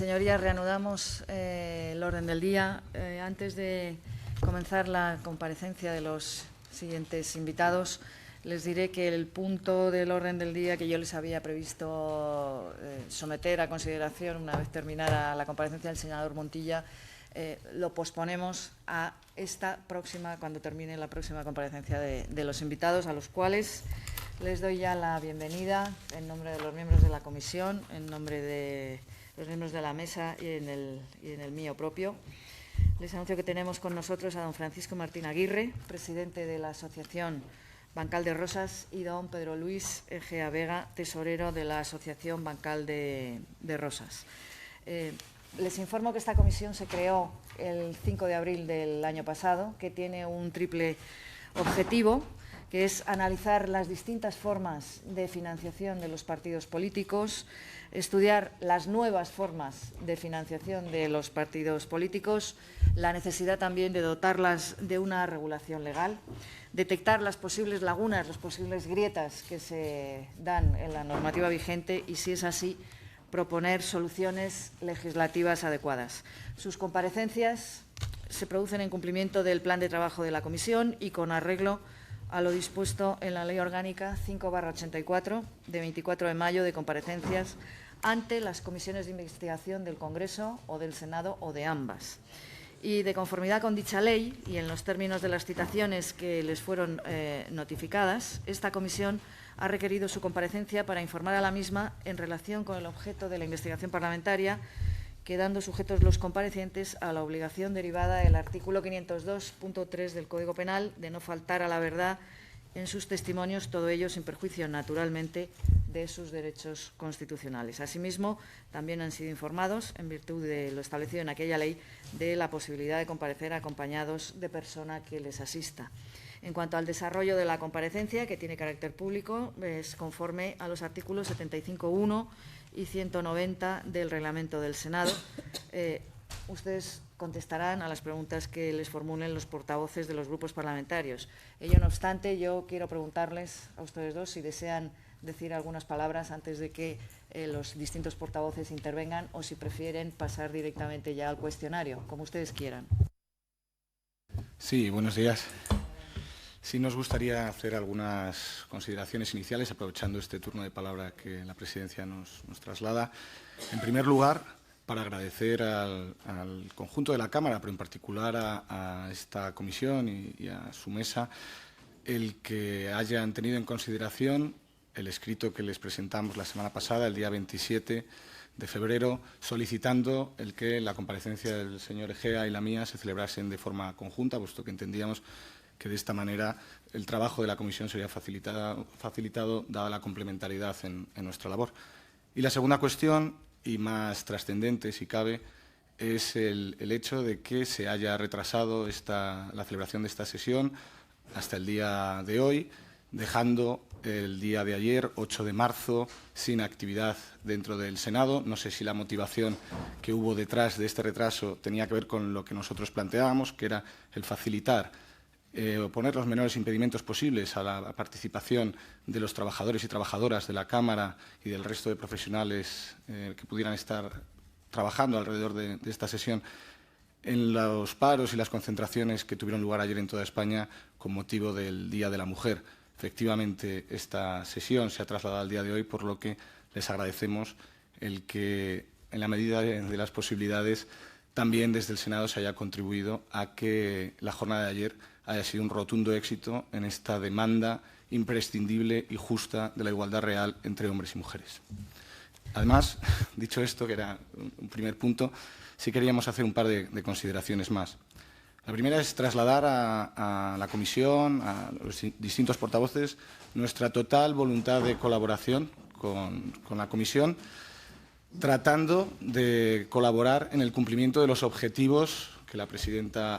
Señorías, reanudamos el orden del día. Antes de comenzar la comparecencia de los siguientes invitados, les diré que el punto del orden del día que yo les había previsto someter a consideración una vez terminara la comparecencia del senador Montilla, lo posponemos a cuando termine la próxima comparecencia de los invitados, a los cuales les doy ya la bienvenida en nombre de los miembros de la comisión, en nombre de los miembros de la mesa y en el mío propio. Les anuncio que tenemos con nosotros a don Francisco Martín Aguirre, presidente de la Asociación Bancal de Rosas, y don Pedro Luis Egea Vega, tesorero de la Asociación Bancal de Rosas. Les informo que esta comisión se creó el 5 de abril del año pasado, que tiene un triple objetivo, que es analizar las distintas formas de financiación de los partidos políticos, estudiar las nuevas formas de financiación de los partidos políticos, la necesidad también de dotarlas de una regulación legal, detectar las posibles lagunas, las posibles grietas que se dan en la normativa vigente y, si es así, proponer soluciones legislativas adecuadas. Sus comparecencias se producen en cumplimiento del plan de trabajo de la Comisión y con arreglo a lo dispuesto en la Ley Orgánica 5/84 de 24 de mayo de comparecencias ante las comisiones de investigación del Congreso o del Senado o de ambas. Y de conformidad con dicha ley y en los términos de las citaciones que les fueron notificadas, esta comisión ha requerido su comparecencia para informar a la misma en relación con el objeto de la investigación parlamentaria, quedando sujetos los comparecientes a la obligación derivada del artículo 502.3 del Código Penal de no faltar a la verdad en sus testimonios, todo ello sin perjuicio, naturalmente, de sus derechos constitucionales. Asimismo, también han sido informados, en virtud de lo establecido en aquella ley, de la posibilidad de comparecer acompañados de persona que les asista. En cuanto al desarrollo de la comparecencia, que tiene carácter público, es conforme a los artículos 75.1 y 190 del Reglamento del Senado. Ustedes contestarán a las preguntas que les formulen los portavoces de los grupos parlamentarios. Ello no obstante, yo quiero preguntarles a ustedes dos si desean decir algunas palabras antes de que los distintos portavoces intervengan o si prefieren pasar directamente ya al cuestionario, como ustedes quieran. Sí, buenos días. Sí nos gustaría hacer algunas consideraciones iniciales, aprovechando este turno de palabra que la presidencia nos traslada. En primer lugar, para agradecer al conjunto de la Cámara, pero en particular a esta comisión y a su mesa, el que hayan tenido en consideración el escrito que les presentamos la semana pasada, el día 27 de febrero, solicitando el que la comparecencia del señor Egea y la mía se celebrasen de forma conjunta, puesto que entendíamos que de esta manera el trabajo de la comisión sería facilitado dada la complementariedad en nuestra labor. Y la segunda cuestión, y más trascendente si cabe, es el hecho de que se haya retrasado la celebración de esta sesión hasta el día de hoy, dejando el día de ayer, 8 de marzo, sin actividad dentro del Senado. No sé si la motivación que hubo detrás de este retraso tenía que ver con lo que nosotros planteábamos, que era el facilitar poner los menores impedimentos posibles a la participación de los trabajadores y trabajadoras de la Cámara y del resto de profesionales que pudieran estar trabajando alrededor de esta sesión en los paros y las concentraciones que tuvieron lugar ayer en toda España con motivo del Día de la Mujer. Efectivamente, esta sesión se ha trasladado al día de hoy, por lo que les agradecemos el que, en la medida de las posibilidades, también desde el Senado se haya contribuido a que la jornada de ayer haya sido un rotundo éxito en esta demanda imprescindible y justa de la igualdad real entre hombres y mujeres. Además, dicho esto, que era un primer punto, sí queríamos hacer un par de consideraciones más. La primera es trasladar a la comisión, a los distintos portavoces, nuestra total voluntad de colaboración con la comisión, tratando de colaborar en el cumplimiento de los objetivos que la presidenta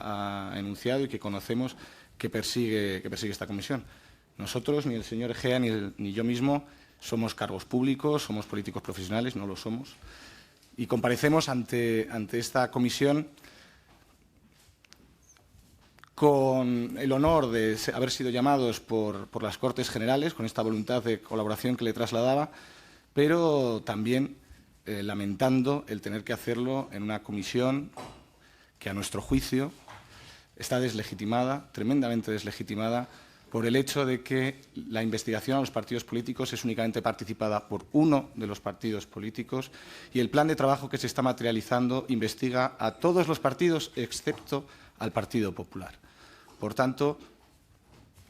ha enunciado y que conocemos que persigue esta comisión. Nosotros, ni el señor Egea ni yo mismo, somos cargos públicos, somos políticos profesionales, no lo somos, y comparecemos ante esta comisión con el honor de haber sido llamados por las Cortes Generales, con esta voluntad de colaboración que le trasladaba, pero también lamentando el tener que hacerlo en una comisión que, a nuestro juicio, está deslegitimada, tremendamente deslegitimada, por el hecho de que la investigación a los partidos políticos es únicamente participada por uno de los partidos políticos y el plan de trabajo que se está materializando investiga a todos los partidos excepto al Partido Popular. Por tanto,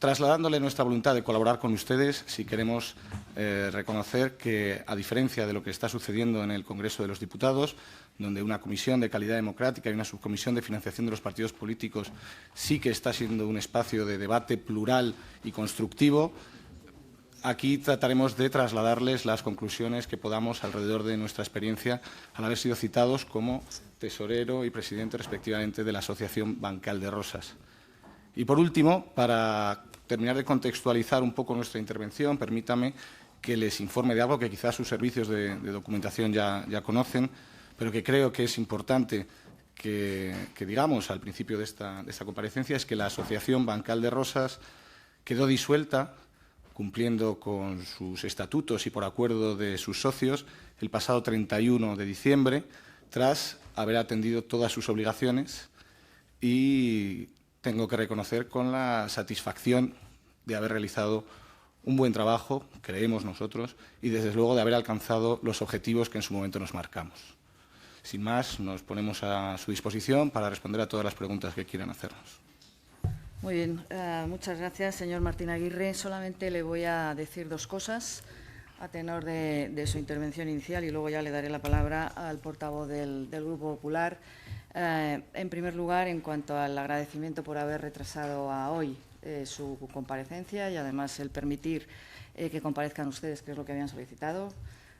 trasladándole nuestra voluntad de colaborar con ustedes, si queremos reconocer que, a diferencia de lo que está sucediendo en el Congreso de los Diputados, donde una comisión de calidad democrática y una subcomisión de financiación de los partidos políticos sí que está siendo un espacio de debate plural y constructivo, aquí trataremos de trasladarles las conclusiones que podamos alrededor de nuestra experiencia al haber sido citados como tesorero y presidente, respectivamente, de la Asociación Bancal de Rosas. Y, por último, para terminar de contextualizar un poco nuestra intervención, permítame que les informe de algo que quizás sus servicios de documentación ya conocen, pero que creo que es importante que digamos al principio de esta comparecencia, es que la Asociación Bancal de Rosas quedó disuelta, cumpliendo con sus estatutos y por acuerdo de sus socios, el pasado 31 de diciembre, tras haber atendido todas sus obligaciones, y tengo que reconocer con la satisfacción de haber realizado un buen trabajo, creemos nosotros, y desde luego de haber alcanzado los objetivos que en su momento nos marcamos. Sin más, nos ponemos a su disposición para responder a todas las preguntas que quieran hacernos. Muy bien, muchas gracias, señor Martín Aguirre. Solamente le voy a decir dos cosas a tenor de su intervención inicial y luego ya le daré la palabra al portavoz del Grupo Popular. En primer lugar, en cuanto al agradecimiento por haber retrasado a hoy su comparecencia y además el permitir que comparezcan ustedes, que es lo que habían solicitado.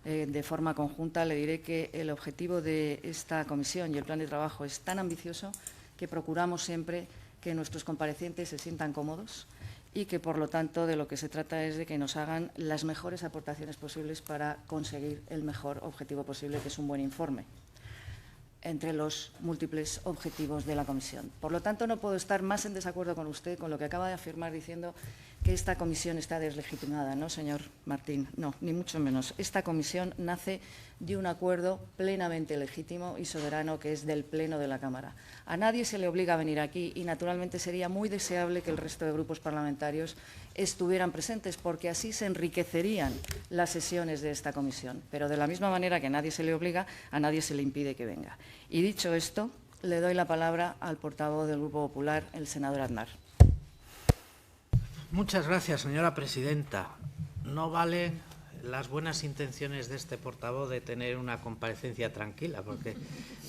De forma conjunta le diré que el objetivo de esta comisión y el plan de trabajo es tan ambicioso que procuramos siempre que nuestros comparecientes se sientan cómodos y que, por lo tanto, de lo que se trata es de que nos hagan las mejores aportaciones posibles para conseguir el mejor objetivo posible, que es un buen informe, entre los múltiples objetivos de la comisión. Por lo tanto, no puedo estar más en desacuerdo con usted con lo que acaba de afirmar diciendo que esta comisión está deslegitimada, ¿no, señor Martín? No, ni mucho menos. Esta comisión nace de un acuerdo plenamente legítimo y soberano que es del Pleno de la Cámara. A nadie se le obliga a venir aquí y, naturalmente, sería muy deseable que el resto de grupos parlamentarios estuvieran presentes, porque así se enriquecerían las sesiones de esta comisión. Pero de la misma manera que a nadie se le obliga, a nadie se le impide que venga. Y dicho esto, le doy la palabra al portavoz del Grupo Popular, el senador Aznar. Muchas gracias, señora presidenta. No valen las buenas intenciones de este portavoz de tener una comparecencia tranquila, porque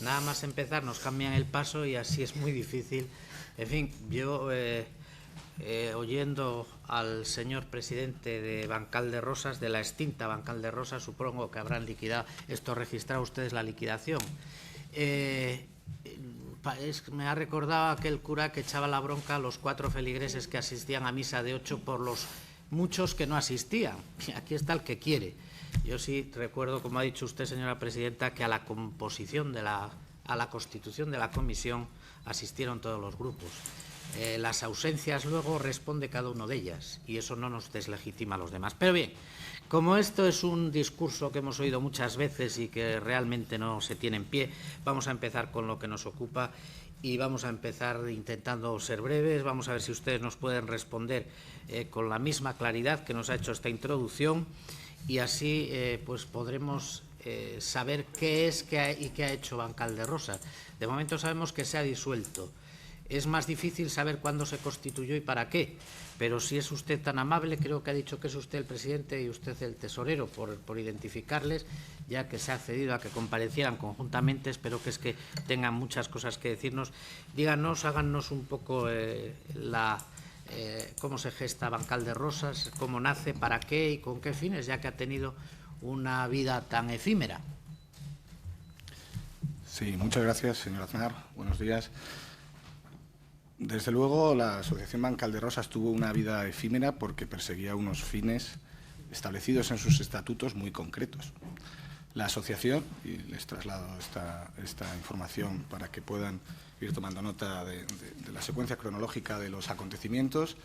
nada más empezar nos cambian el paso y así es muy difícil. En fin, yo oyendo al señor presidente de Bancal de Rosas, de la extinta Bancal de Rosas, supongo que habrán liquidado, esto registrado ustedes la liquidación. Me ha recordado aquel cura que echaba la bronca a los 4 feligreses que asistían a misa de 8 por los muchos que no asistían. Aquí está el que quiere. Yo sí recuerdo, como ha dicho usted, señora presidenta, que a la composición a la constitución de la comisión asistieron todos los grupos. Las ausencias luego responde cada uno de ellas y eso no nos deslegitima a los demás. Pero bien, como esto es un discurso que hemos oído muchas veces y que realmente no se tiene en pie, vamos a empezar con lo que nos ocupa y vamos a empezar intentando ser breves. Vamos a ver si ustedes nos pueden responder con la misma claridad que nos ha hecho esta introducción y así pues podremos saber qué es y qué ha hecho Bancal de Rosas. De momento sabemos que se ha disuelto. Es más difícil saber cuándo se constituyó y para qué, pero si es usted tan amable, creo que ha dicho que es usted el presidente y usted el tesorero por identificarles, ya que se ha accedido a que comparecieran conjuntamente. Espero que tengan muchas cosas que decirnos. Díganos, háganos un poco cómo se gesta Bancal de Rosas, cómo nace, para qué y con qué fines, ya que ha tenido una vida tan efímera. Sí, muchas gracias, señor Aznar. Buenos días. Desde luego, la Asociación Bancal de Rosas tuvo una vida efímera porque perseguía unos fines establecidos en sus estatutos muy concretos. La asociación, y les traslado esta información para que puedan ir tomando nota de la secuencia cronológica de los acontecimientos,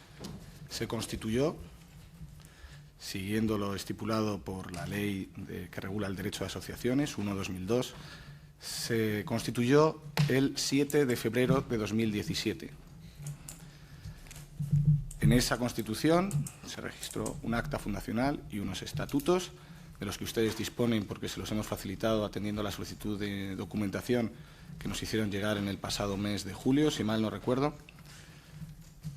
se constituyó siguiendo lo estipulado por la ley que regula el derecho de asociaciones, 1/2002, se constituyó el 7 de febrero de 2017. En esa constitución se registró un acta fundacional y unos estatutos, de los que ustedes disponen porque se los hemos facilitado atendiendo a la solicitud de documentación que nos hicieron llegar en el pasado mes de julio, si mal no recuerdo.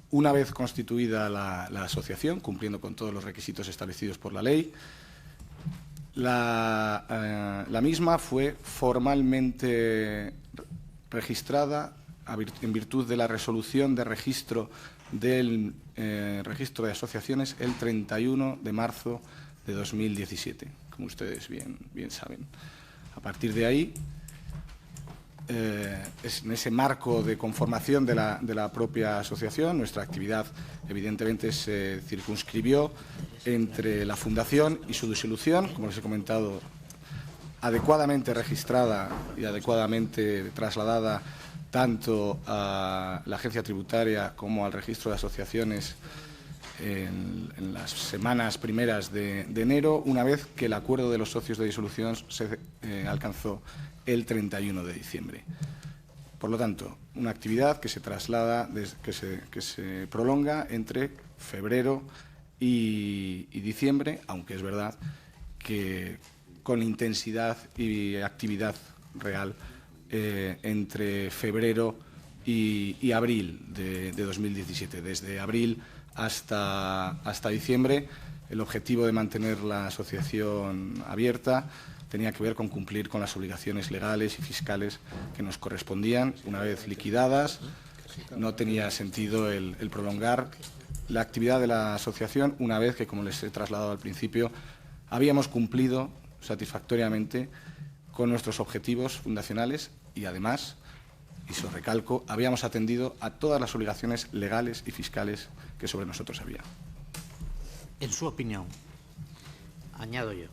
Una vez constituida la asociación, cumpliendo con todos los requisitos establecidos por la ley, la misma fue formalmente registrada en virtud de la resolución de registro del registro de asociaciones el 31 de marzo de 2017, como ustedes bien saben. A partir de ahí, en ese marco de conformación de la propia asociación, nuestra actividad evidentemente se circunscribió entre la fundación y su disolución, como les he comentado, adecuadamente registrada y adecuadamente trasladada tanto a la agencia tributaria como al registro de asociaciones en las semanas primeras de enero, una vez que el acuerdo de los socios de disolución se alcanzó el 31 de diciembre. Por lo tanto, una actividad que se traslada, que se prolonga entre febrero y diciembre, aunque es verdad que con intensidad y actividad real entre febrero y abril de 2017. Desde abril hasta diciembre, el objetivo de mantener la asociación abierta tenía que ver con cumplir con las obligaciones legales y fiscales que nos correspondían. Una vez liquidadas, no tenía sentido el prolongar la actividad de la asociación, una vez que, como les he trasladado al principio, habíamos cumplido satisfactoriamente con nuestros objetivos fundacionales y, además, y se lo recalco, habíamos atendido a todas las obligaciones legales y fiscales que sobre nosotros había. En su opinión, añado yo,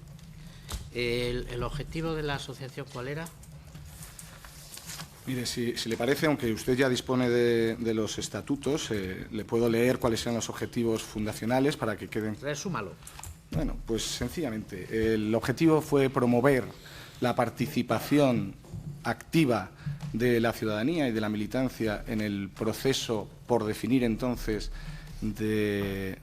¿el objetivo de la asociación cuál era? Mire, si le parece, aunque usted ya dispone de los estatutos, le puedo leer cuáles son los objetivos fundacionales para que queden... Resúmalo. Bueno, pues sencillamente, el objetivo fue promover la participación activa de la ciudadanía y de la militancia en el proceso por definir entonces de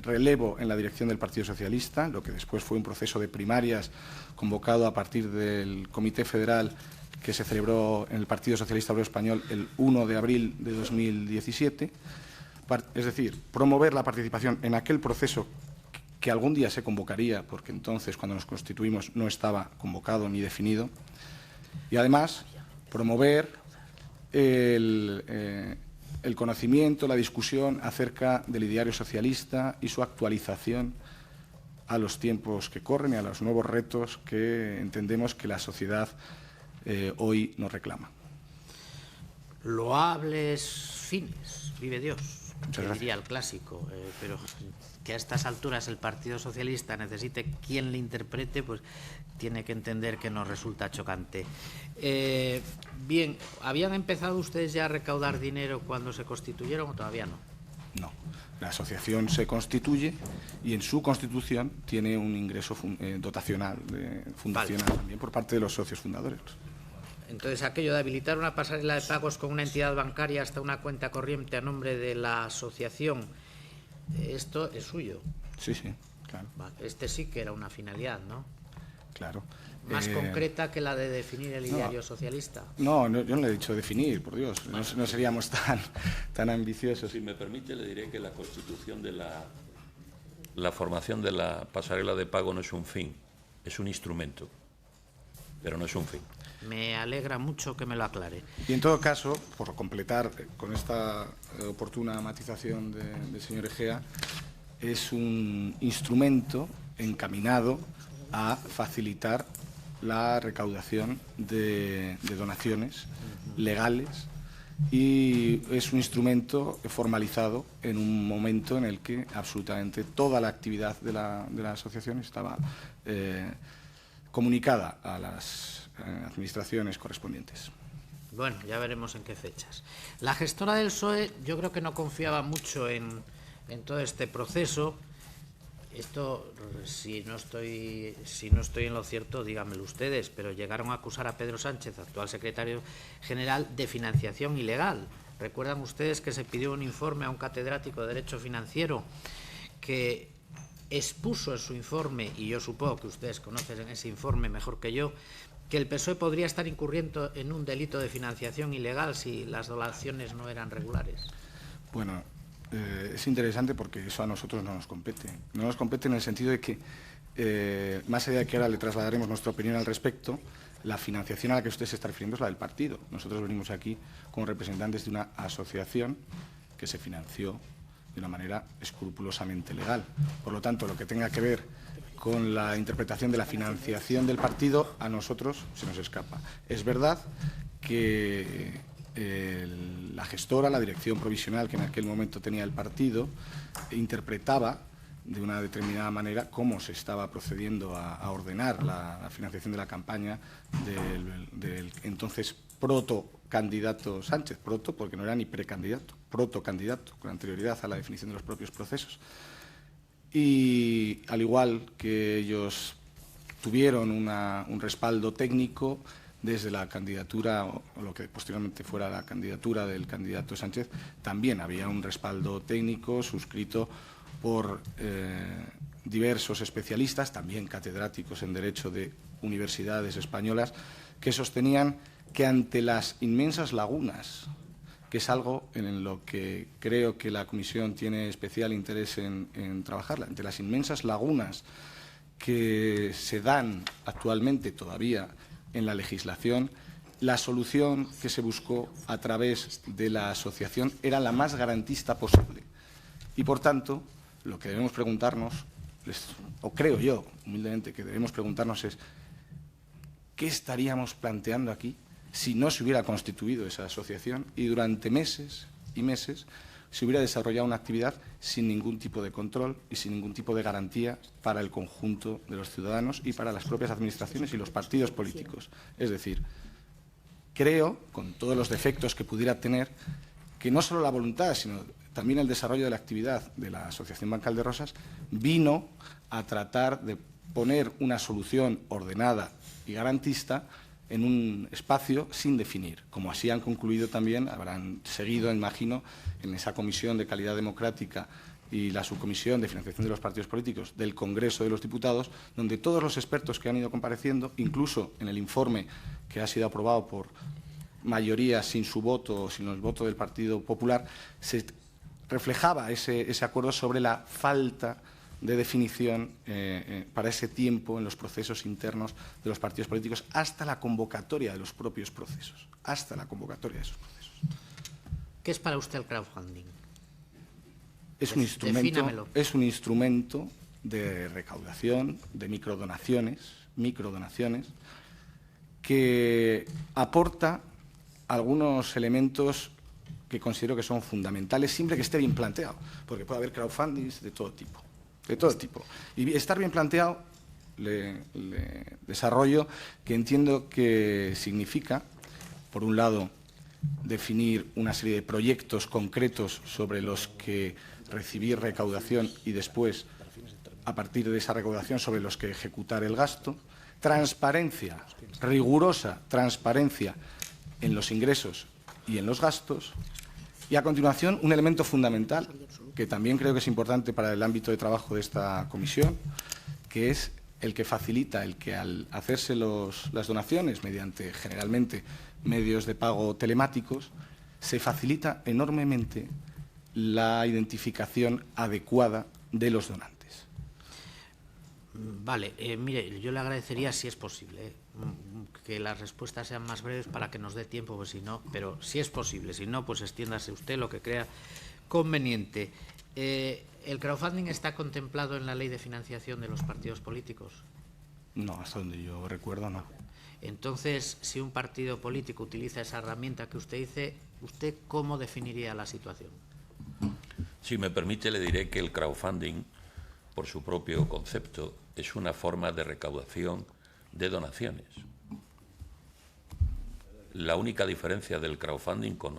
relevo en la dirección del Partido Socialista, lo que después fue un proceso de primarias convocado a partir del Comité Federal que se celebró en el Partido Socialista Obrero Español el 1 de abril de 2017, es decir, promover la participación en aquel proceso que algún día se convocaría, porque entonces, cuando nos constituimos, no estaba convocado ni definido, y además promover el conocimiento, la discusión acerca del ideario socialista y su actualización a los tiempos que corren y a los nuevos retos que entendemos que la sociedad hoy nos reclama. Loables fines, vive Dios, que diría el clásico, pero que a estas alturas el Partido Socialista necesite quien le interprete, pues tiene que entender que nos resulta chocante. Bien, ¿habían empezado ustedes ya a recaudar dinero cuando se constituyeron o todavía no? No. La asociación se constituye y en su constitución tiene un ingreso dotacional, fundacional, vale, también por parte de los socios fundadores. Entonces, aquello de habilitar una pasarela de pagos con una entidad bancaria hasta una cuenta corriente a nombre de la asociación, esto es suyo. Sí, sí, claro. Este sí que era una finalidad, ¿no? Claro. Más concreta que la de definir el ideario socialista. No, yo no le he dicho definir, por Dios. No seríamos tan ambiciosos. Si me permite, le diré que la constitución de la formación de la pasarela de pago no es un fin, es un instrumento, pero no es un fin. Me alegra mucho que me lo aclare. Y en todo caso, por completar con esta oportuna matización del señor Egea, es un instrumento encaminado a facilitar la recaudación de donaciones legales y es un instrumento formalizado en un momento en el que absolutamente toda la actividad de la asociación estaba comunicada a las administraciones correspondientes. Bueno, ya veremos en qué fechas. La gestora del PSOE yo creo que no confiaba mucho en todo este proceso Esto, si no estoy en lo cierto, díganmelo ustedes, pero llegaron a acusar a Pedro Sánchez, actual secretario general, de financiación ilegal. ¿Recuerdan ustedes que se pidió un informe a un catedrático de Derecho Financiero que expuso en su informe, y yo supongo que ustedes conocen ese informe mejor que yo, que el PSOE podría estar incurriendo en un delito de financiación ilegal si las donaciones no eran regulares? Bueno, es interesante porque eso a nosotros no nos compete. No nos compete en el sentido de que, más allá de que ahora le trasladaremos nuestra opinión al respecto, la financiación a la que usted se está refiriendo es la del partido. Nosotros venimos aquí como representantes de una asociación que se financió de una manera escrupulosamente legal. Por lo tanto, lo que tenga que ver con la interpretación de la financiación del partido, a nosotros se nos escapa. Es verdad que la gestora, la dirección provisional que en aquel momento tenía el partido, interpretaba de una determinada manera cómo se estaba procediendo a ordenar la financiación de la campaña del entonces protocandidato Sánchez, proto porque no era ni precandidato, protocandidato, con anterioridad a la definición de los propios procesos. Y al igual que ellos tuvieron un respaldo técnico desde la candidatura, o lo que posteriormente fuera la candidatura del candidato Sánchez, también había un respaldo técnico suscrito por diversos especialistas, también catedráticos en Derecho de universidades españolas, que sostenían que ante las inmensas lagunas, que es algo en lo que creo que la Comisión tiene especial interés en trabajarla, ante las inmensas lagunas que se dan actualmente todavía en la legislación, la solución que se buscó a través de la asociación era la más garantista posible. Y, por tanto, lo que debemos preguntarnos, o creo yo, humildemente, que debemos preguntarnos es ¿qué estaríamos planteando aquí si no se hubiera constituido esa asociación y durante meses y meses se hubiera desarrollado una actividad sin ningún tipo de control y sin ningún tipo de garantía para el conjunto de los ciudadanos y para las propias administraciones y los partidos políticos? Es decir, creo, con todos los defectos que pudiera tener, que no solo la voluntad, sino también el desarrollo de la actividad de la Asociación Bancal de Rosas vino a tratar de poner una solución ordenada y garantista en un espacio sin definir, como así han concluido también, habrán seguido, imagino, en esa Comisión de Calidad Democrática y la Subcomisión de Financiación de los Partidos Políticos del Congreso de los Diputados, donde todos los expertos que han ido compareciendo, incluso en el informe que ha sido aprobado por mayoría sin su voto o sin el voto del Partido Popular, se reflejaba ese acuerdo sobre la falta de definición para ese tiempo en los procesos internos de los partidos políticos hasta la convocatoria de los propios procesos, hasta la convocatoria de esos procesos. ¿Qué es para usted el crowdfunding? Es un instrumento de recaudación, de microdonaciones, que aporta algunos elementos que considero que son fundamentales, siempre que esté bien planteado, porque puede haber crowdfundings de todo tipo. Y estar bien planteado, le desarrollo, que entiendo que significa, por un lado, definir una serie de proyectos concretos sobre los que recibir recaudación y después, a partir de esa recaudación, sobre los que ejecutar el gasto, transparencia, rigurosa transparencia en los ingresos y en los gastos, y a continuación un elemento fundamental que también creo que es importante para el ámbito de trabajo de esta comisión, que es el que facilita, el que al hacerse las donaciones mediante generalmente medios de pago telemáticos, se facilita enormemente la identificación adecuada de los donantes. Vale, mire, yo le agradecería, si es posible, que las respuestas sean más breves para que nos dé tiempo, pues si no, pero si es posible, si no, pues extiéndase usted lo que crea conveniente. ¿El crowdfunding está contemplado en la ley de financiación de los partidos políticos? No, hasta donde yo recuerdo, no. Entonces, si un partido político utiliza esa herramienta que usted dice, ¿usted cómo definiría la situación? Si me permite, le diré que el crowdfunding, por su propio concepto, es una forma de recaudación de donaciones. La única diferencia del crowdfunding con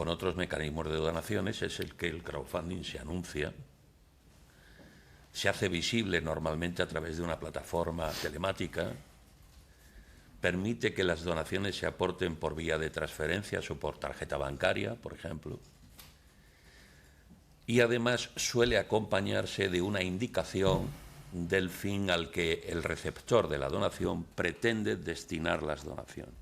otros mecanismos de donaciones es el que el crowdfunding se anuncia se hace visible normalmente a través de una plataforma telemática, permite que las donaciones se aporten por vía de transferencias o por tarjeta bancaria, por ejemplo, y además suele acompañarse de una indicación del fin al que el receptor de la donación pretende destinar las donaciones.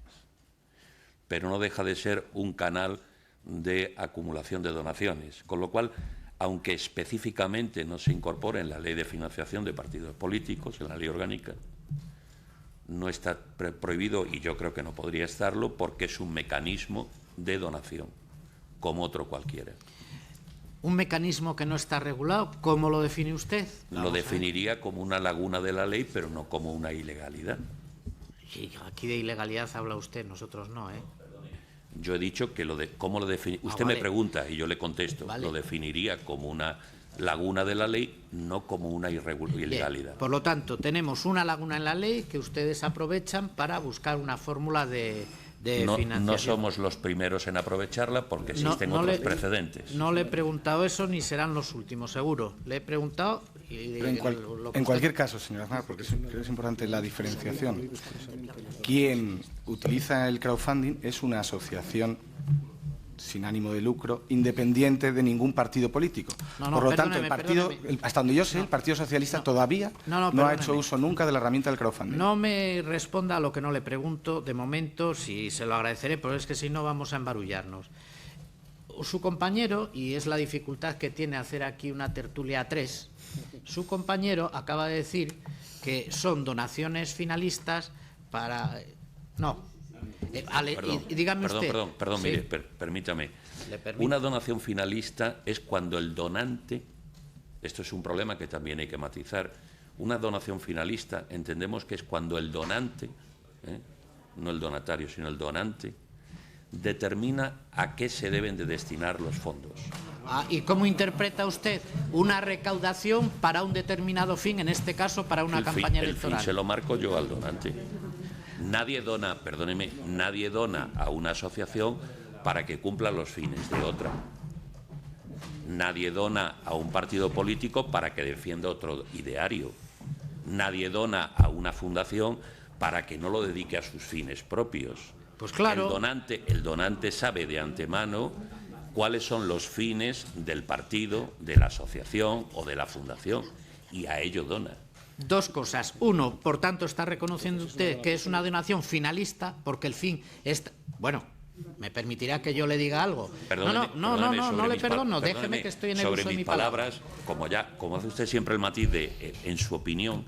Pero no deja de ser un canal de acumulación de donaciones, con lo cual, aunque específicamente no se incorpore en la Ley de Financiación de Partidos Políticos, en la Ley Orgánica, no está prohibido, y yo creo que no podría estarlo, porque es un mecanismo de donación, como otro cualquiera. Un mecanismo que no está regulado, ¿cómo lo define usted? Lo definiría como una laguna de la ley, pero no como una ilegalidad. Sí, aquí de ilegalidad habla usted, nosotros no, ¿eh? Yo he dicho que ¿cómo lo define? Usted vale. me pregunta y yo le contesto. Vale. Lo definiría como una laguna de la ley, no como una ilegalidad. Bien. Por lo tanto, tenemos una laguna en la ley que ustedes aprovechan para buscar una fórmula de financiación. No somos los primeros en aprovecharla porque existen otros precedentes. No le he preguntado eso ni serán los últimos, seguro. Le he preguntado... Pero en cualquier caso, señor Aznar, porque creo que es importante la diferenciación. Quien utiliza el crowdfunding es una asociación sin ánimo de lucro, independiente de ningún partido político. Por lo tanto, hasta donde yo sé, el Partido Socialista todavía no ha hecho uso nunca de la herramienta del crowdfunding. No me responda a lo que no le pregunto, de momento, sí se lo agradeceré, pero es que si no vamos a embarullarnos. Su compañero, y es la dificultad que tiene hacer aquí una tertulia a tres, su compañero acaba de decir que son donaciones finalistas para... No. Dígame usted. Perdón, sí. Mire, permítame. Una donación finalista es cuando el donante, esto es un problema que también hay que matizar, una donación finalista entendemos que es cuando el donante, no el donatario, sino el donante, determina a qué se deben de destinar los fondos. ¿Y cómo interpreta usted una recaudación para un determinado fin, en este caso para una campaña electoral? El fin se lo marco yo al donante. Nadie dona, perdóneme, nadie dona a una asociación para que cumpla los fines de otra. Nadie dona a un partido político para que defienda otro ideario. Nadie dona a una fundación para que no lo dedique a sus fines propios. Pues claro. El donante sabe de antemano cuáles son los fines del partido, de la asociación o de la fundación, y a ello dona. Dos cosas. Uno, por tanto, está reconociendo usted que es una donación finalista, porque el fin es... Bueno, me permitirá que yo le diga algo. No le perdono, déjeme que estoy en el uso de mi palabra. Como hace usted siempre el matiz de, en su opinión,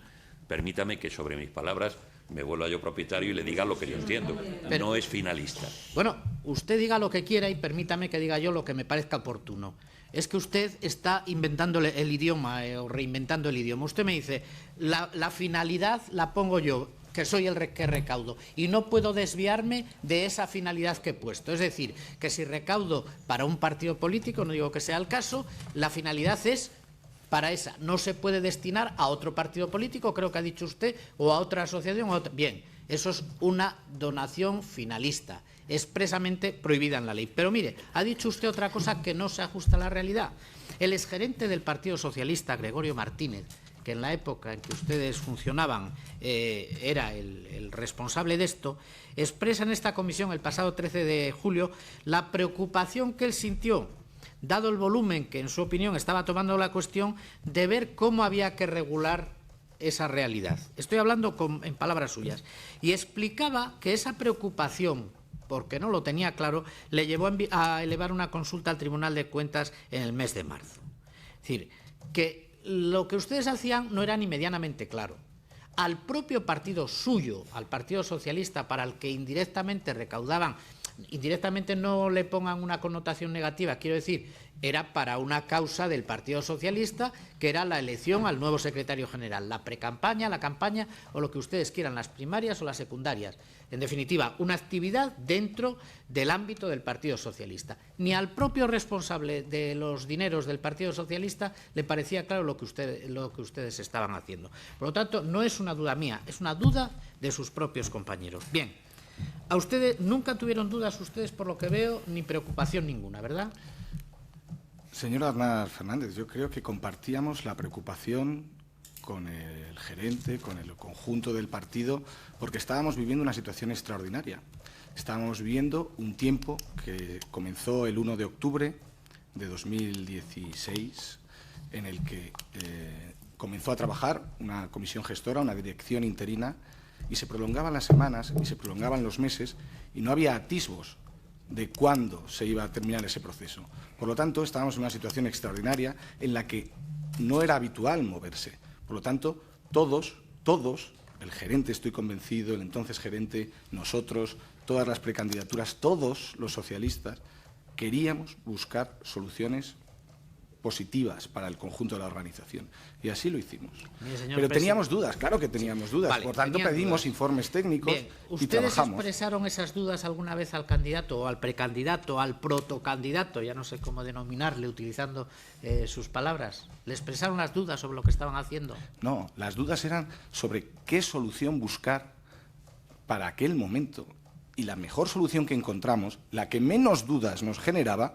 permítame que sobre mis palabras me vuelva yo propietario y le diga lo que yo entiendo. Pero, no es finalista. Bueno, usted diga lo que quiera y permítame que diga yo lo que me parezca oportuno. Es que usted está inventando el idioma o reinventando el idioma. Usted me dice, la finalidad la pongo yo, que soy el que recaudo, y no puedo desviarme de esa finalidad que he puesto. Es decir, que si recaudo para un partido político, no digo que sea el caso, la finalidad es para esa. No se puede destinar a otro partido político, creo que ha dicho usted, o a otra asociación. Bien, eso es una donación finalista, expresamente prohibida en la ley. Pero mire, ha dicho usted otra cosa que no se ajusta a la realidad. El exgerente del Partido Socialista, Gregorio Martínez, que en la época en que ustedes funcionaban era el responsable de esto, expresa en esta comisión el pasado 13 de julio la preocupación que él sintió, dado el volumen que en su opinión estaba tomando la cuestión, de ver cómo había que regular esa realidad. Estoy hablando en palabras suyas. Y explicaba que esa preocupación, porque no lo tenía claro, le llevó a elevar una consulta al Tribunal de Cuentas en el mes de marzo. Es decir, que lo que ustedes hacían no era ni medianamente claro. Al propio partido suyo, al Partido Socialista, para el que indirectamente recaudaban, indirectamente no le pongan una connotación negativa, quiero decir, era para una causa del Partido Socialista, que era la elección al nuevo secretario general, la precampaña, la campaña o lo que ustedes quieran, las primarias o las secundarias. En definitiva, una actividad dentro del ámbito del Partido Socialista. Ni al propio responsable de los dineros del Partido Socialista le parecía claro lo que ustedes estaban haciendo. Por lo tanto, no es una duda mía, es una duda de sus propios compañeros. Bien, a ustedes nunca tuvieron dudas ustedes, por lo que veo, ni preocupación ninguna, ¿verdad? Señor Aznar Fernández, yo creo que compartíamos la preocupación con el gerente, con el conjunto del partido, porque estábamos viviendo una situación extraordinaria. Estábamos viviendo un tiempo que comenzó el 1 de octubre de 2016, en el que comenzó a trabajar una comisión gestora, una dirección interina, y se prolongaban las semanas y se prolongaban los meses y no había atisbos de cuándo se iba a terminar ese proceso. Por lo tanto, estábamos en una situación extraordinaria en la que no era habitual moverse. Por lo tanto, todos, el gerente, estoy convencido, el entonces gerente, nosotros, todas las precandidaturas, todos los socialistas, queríamos buscar soluciones positivas para el conjunto de la organización. Y así lo hicimos. Pero teníamos dudas, claro que teníamos dudas. Vale, por tanto, pedimos informes técnicos. Bien, y ¿ustedes trabajamos. expresaron esas dudas alguna vez al candidato o al precandidato, al protocandidato, ya no sé cómo denominarle utilizando sus palabras? ¿Le expresaron las dudas sobre lo que estaban haciendo? No, las dudas eran sobre qué solución buscar para aquel momento. Y la mejor solución que encontramos, la que menos dudas nos generaba,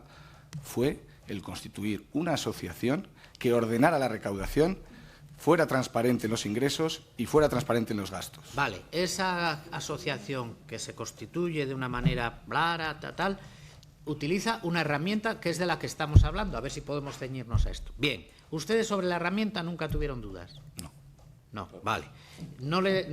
fue el constituir una asociación que ordenara la recaudación, fuera transparente en los ingresos y fuera transparente en los gastos. Vale, esa asociación que se constituye de una manera clara, tal, utiliza una herramienta que es de la que estamos hablando, a ver si podemos ceñirnos a esto. Bien, ¿ustedes sobre la herramienta nunca tuvieron dudas? No. No, vale. Nadie...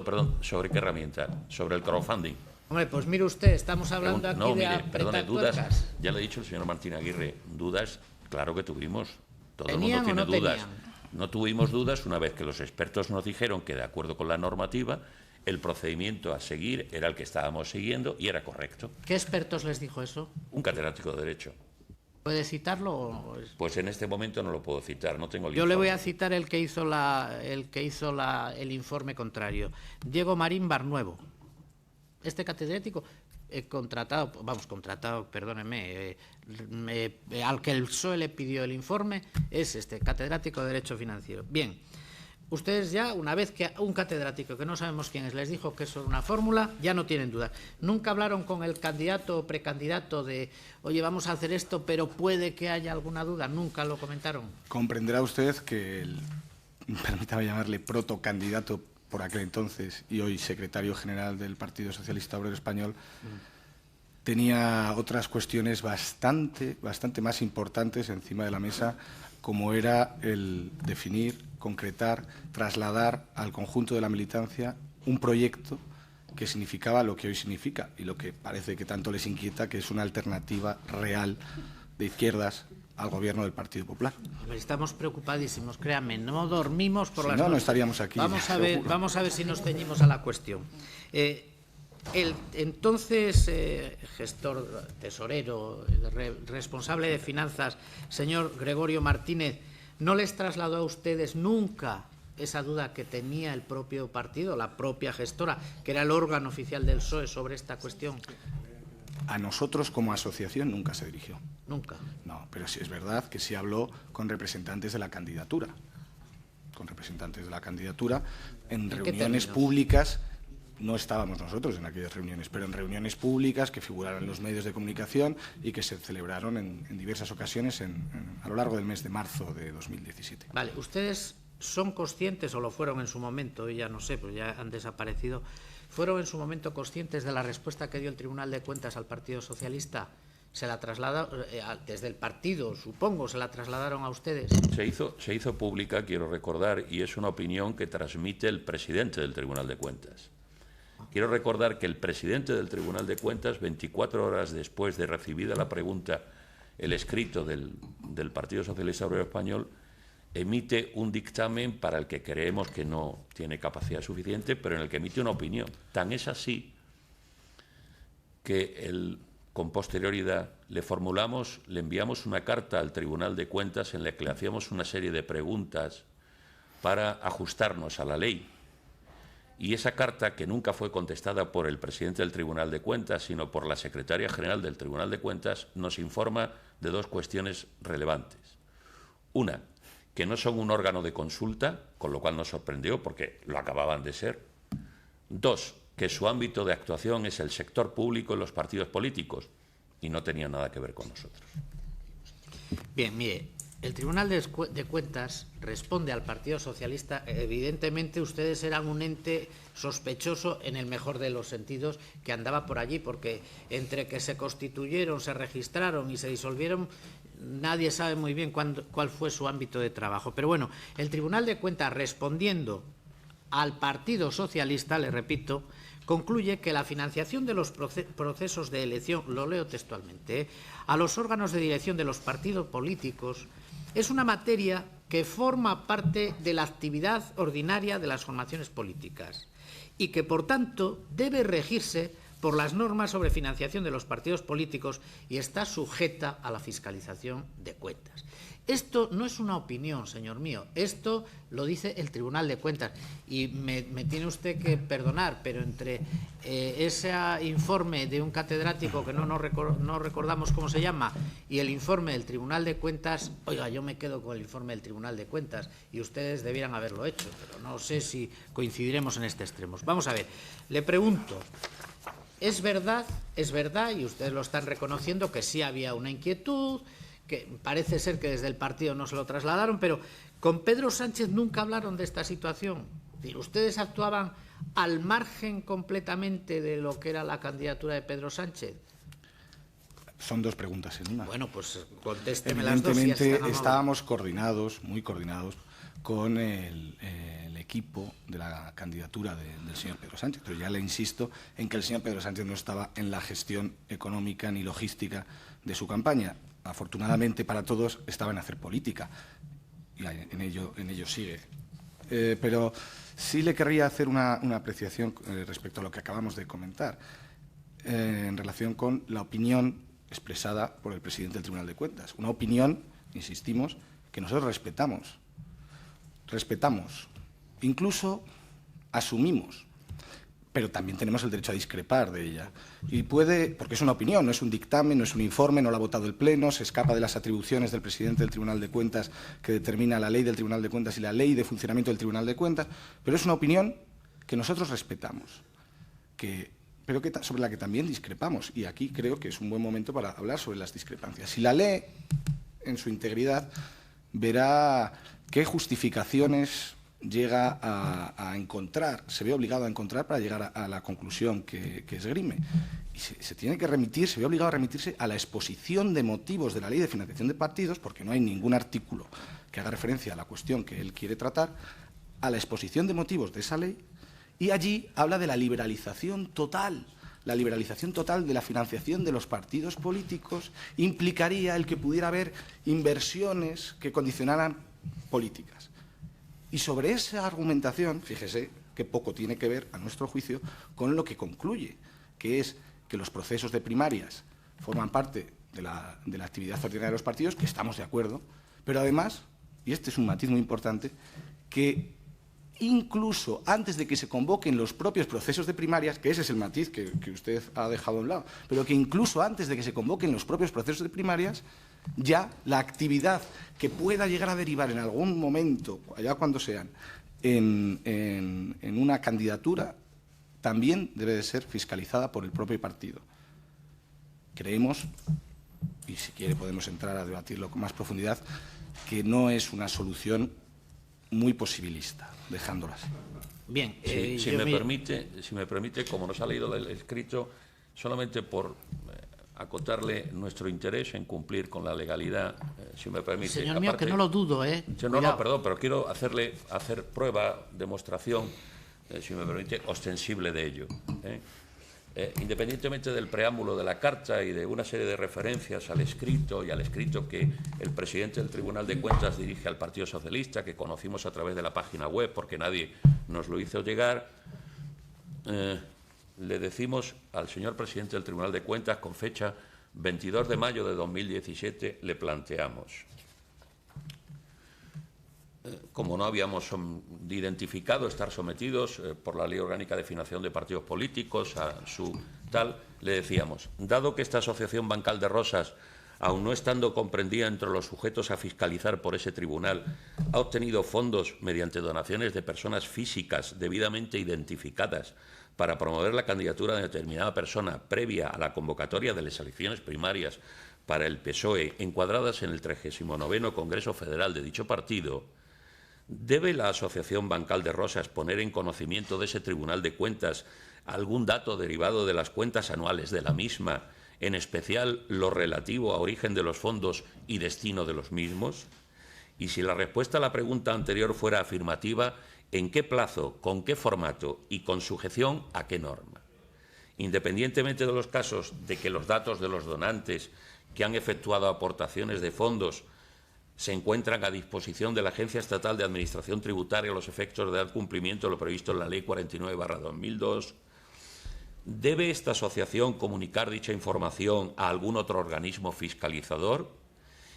Perdón, ¿sobre qué herramienta? ¿Sobre el crowdfunding? Hombre, pues mire usted, estamos hablando aquí de perdone, apretar dudas, tuercas. ya le ha dicho el señor Martín Aguirre, dudas, claro que tuvimos, todo el ¿Tenían mundo o tiene no dudas. tenían? No tuvimos dudas una vez que los expertos nos dijeron que, de acuerdo con la normativa, el procedimiento a seguir era el que estábamos siguiendo y era correcto. ¿Qué expertos les dijo eso? Un catedrático de Derecho. ¿Puede citarlo? O Pues en este momento no lo puedo citar, no tengo el Yo le voy a informe. citar el que hizo el informe contrario. Diego Marín Barnuevo. Este catedrático perdónenme, al que el PSOE le pidió el informe es este catedrático de Derecho Financiero. Bien, ustedes ya, una vez que un catedrático que no sabemos quién es les dijo que eso es una fórmula, ya no tienen dudas. Nunca hablaron con el candidato o precandidato de, oye, vamos a hacer esto, pero puede que haya alguna duda. Nunca lo comentaron. Comprenderá usted que el, permítame llamarle, protocandidato por aquel entonces y hoy secretario general del Partido Socialista Obrero Español, tenía otras cuestiones bastante más importantes encima de la mesa, como era el definir, concretar, trasladar al conjunto de la militancia un proyecto que significaba lo que hoy significa y lo que parece que tanto les inquieta, que es una alternativa real de izquierdas al gobierno del Partido Popular. Estamos preocupadísimos, créanme, no dormimos por las Si no, no noches. estaríamos aquí. Vamos a ver si nos ceñimos a la cuestión. El entonces gestor, tesorero, responsable de finanzas, señor Gregorio Martínez, ¿no les trasladó a ustedes nunca esa duda que tenía el propio partido, la propia gestora, que era el órgano oficial del PSOE sobre esta cuestión? A nosotros como asociación nunca se dirigió. Nunca. No, pero sí es verdad que sí habló con representantes de la candidatura. Con representantes de la candidatura en reuniones públicas. No estábamos nosotros en aquellas reuniones, pero en reuniones públicas que figuraron en los medios de comunicación y que se celebraron en diversas ocasiones a lo largo del mes de marzo de 2017. Vale, ¿ustedes son conscientes, o lo fueron en su momento, y ya no sé, pues ya han desaparecido, fueron en su momento conscientes de la respuesta que dio el Tribunal de Cuentas al Partido Socialista? ¿Se la trasladaron desde el partido, supongo, se la trasladaron a ustedes? Se hizo pública, quiero recordar, y es una opinión que transmite el presidente del Tribunal de Cuentas. Quiero recordar que el presidente del Tribunal de Cuentas, 24 horas después de recibida la pregunta, el escrito del Partido Socialista Obrero Español, emite un dictamen para el que creemos que no tiene capacidad suficiente, pero en el que emite una opinión. Tan es así que con posterioridad le enviamos una carta al Tribunal de Cuentas en la que le hacíamos una serie de preguntas para ajustarnos a la ley. Y esa carta, que nunca fue contestada por el presidente del Tribunal de Cuentas, sino por la secretaria general del Tribunal de Cuentas, nos informa de dos cuestiones relevantes. Una, que no son un órgano de consulta, con lo cual nos sorprendió porque lo acababan de ser. Dos, que su ámbito de actuación es el sector público y los partidos políticos, y no tenía nada que ver con nosotros. Bien, mire, el Tribunal de Cuentas responde al Partido Socialista. Evidentemente, ustedes eran un ente sospechoso en el mejor de los sentidos que andaba por allí, porque entre que se constituyeron, se registraron y se disolvieron, nadie sabe muy bien cuál fue su ámbito de trabajo. Pero bueno, el Tribunal de Cuentas, respondiendo al Partido Socialista, le repito, concluye que la financiación de los procesos de elección, lo leo textualmente, a los órganos de dirección de los partidos políticos es una materia que forma parte de la actividad ordinaria de las formaciones políticas y que, por tanto, debe regirse por las normas sobre financiación de los partidos políticos y está sujeta a la fiscalización de cuentas. Esto no es una opinión, señor mío, esto lo dice el Tribunal de Cuentas. Y me tiene usted que perdonar, pero entre ese informe de un catedrático que no recordamos cómo se llama y el informe del Tribunal de Cuentas, oiga, yo me quedo con el informe del Tribunal de Cuentas y ustedes debieran haberlo hecho, pero no sé si coincidiremos en este extremo. Vamos a ver, le pregunto, ¿es verdad, y ustedes lo están reconociendo, que sí había una inquietud, que parece ser que desde el partido no se lo trasladaron, pero con Pedro Sánchez nunca hablaron de esta situación? ¿Ustedes actuaban al margen completamente de lo que era la candidatura de Pedro Sánchez? Son dos preguntas en una. Bueno, pues contésteme las dos. Evidentemente estábamos coordinados, muy coordinados, con el equipo de la candidatura del señor Pedro Sánchez, pero ya le insisto en que el señor Pedro Sánchez no estaba en la gestión económica ni logística de su campaña. Afortunadamente para todos estaba en hacer política y en ello sigue. Pero sí le querría hacer una apreciación respecto a lo que acabamos de comentar en relación con la opinión expresada por el presidente del Tribunal de Cuentas. Una opinión, insistimos, que nosotros respetamos, incluso asumimos, pero también tenemos el derecho a discrepar de ella. Y porque es una opinión, no es un dictamen, no es un informe, no lo ha votado el Pleno, se escapa de las atribuciones del presidente del Tribunal de Cuentas que determina la ley del Tribunal de Cuentas y la ley de funcionamiento del Tribunal de Cuentas, pero es una opinión que nosotros respetamos, pero sobre la que también discrepamos. Y aquí creo que es un buen momento para hablar sobre las discrepancias. Si la lee en su integridad, verá qué justificaciones llega a encontrar, se ve obligado a encontrar para llegar a la conclusión que esgrime. Y se ve obligado a remitirse a la exposición de motivos de la Ley de Financiación de Partidos, porque no hay ningún artículo que haga referencia a la cuestión que él quiere tratar, a la exposición de motivos de esa ley, y allí habla de la liberalización total. La liberalización total de la financiación de los partidos políticos implicaría el que pudiera haber inversiones que condicionaran políticas. Y sobre esa argumentación, fíjese que poco tiene que ver, a nuestro juicio, con lo que concluye, que es que los procesos de primarias forman parte de la actividad ordinaria de los partidos, que estamos de acuerdo, pero además, y este es un matiz muy importante, que incluso antes de que se convoquen los propios procesos de primarias, que ese es el matiz que usted ha dejado a un lado, pero que incluso antes de que se convoquen los propios procesos de primarias, ya la actividad que pueda llegar a derivar en algún momento, allá cuando sean, en una candidatura, también debe de ser fiscalizada por el propio partido. Creemos, y si quiere podemos entrar a debatirlo con más profundidad, que no es una solución muy posibilista, dejándola así. Bien, si me permite, como nos ha leído el escrito, solamente por acotarle nuestro interés en cumplir con la legalidad, si me permite. Señor mío, que no lo dudo, No, perdón, pero quiero hacer prueba, demostración, si me permite, ostensible de ello. Independientemente del preámbulo de la carta y de una serie de referencias al escrito y al escrito que el presidente del Tribunal de Cuentas dirige al Partido Socialista, que conocimos a través de la página web porque nadie nos lo hizo llegar, le decimos al señor presidente del Tribunal de Cuentas, con fecha 22 de mayo de 2017, le planteamos, como no habíamos identificado estar sometidos por la Ley Orgánica de Financiación de Partidos Políticos a su tal, le decíamos, dado que esta asociación bancal de Rosas, aun no estando comprendida entre los sujetos a fiscalizar por ese tribunal, ha obtenido fondos mediante donaciones de personas físicas debidamente identificadas para promover la candidatura de determinada persona previa a la convocatoria de las elecciones primarias para el PSOE, encuadradas en el 39º Congreso Federal de dicho partido, ¿debe la Asociación Bancal de Rosas poner en conocimiento de ese Tribunal de Cuentas algún dato derivado de las cuentas anuales de la misma, en especial lo relativo a origen de los fondos y destino de los mismos? Y si la respuesta a la pregunta anterior fuera afirmativa, ¿en qué plazo, con qué formato y con sujeción a qué norma? Independientemente de los casos de que los datos de los donantes que han efectuado aportaciones de fondos se encuentran a disposición de la Agencia Estatal de Administración Tributaria a los efectos de dar cumplimiento a lo previsto en la Ley 49/2002, ¿debe esta asociación comunicar dicha información a algún otro organismo fiscalizador?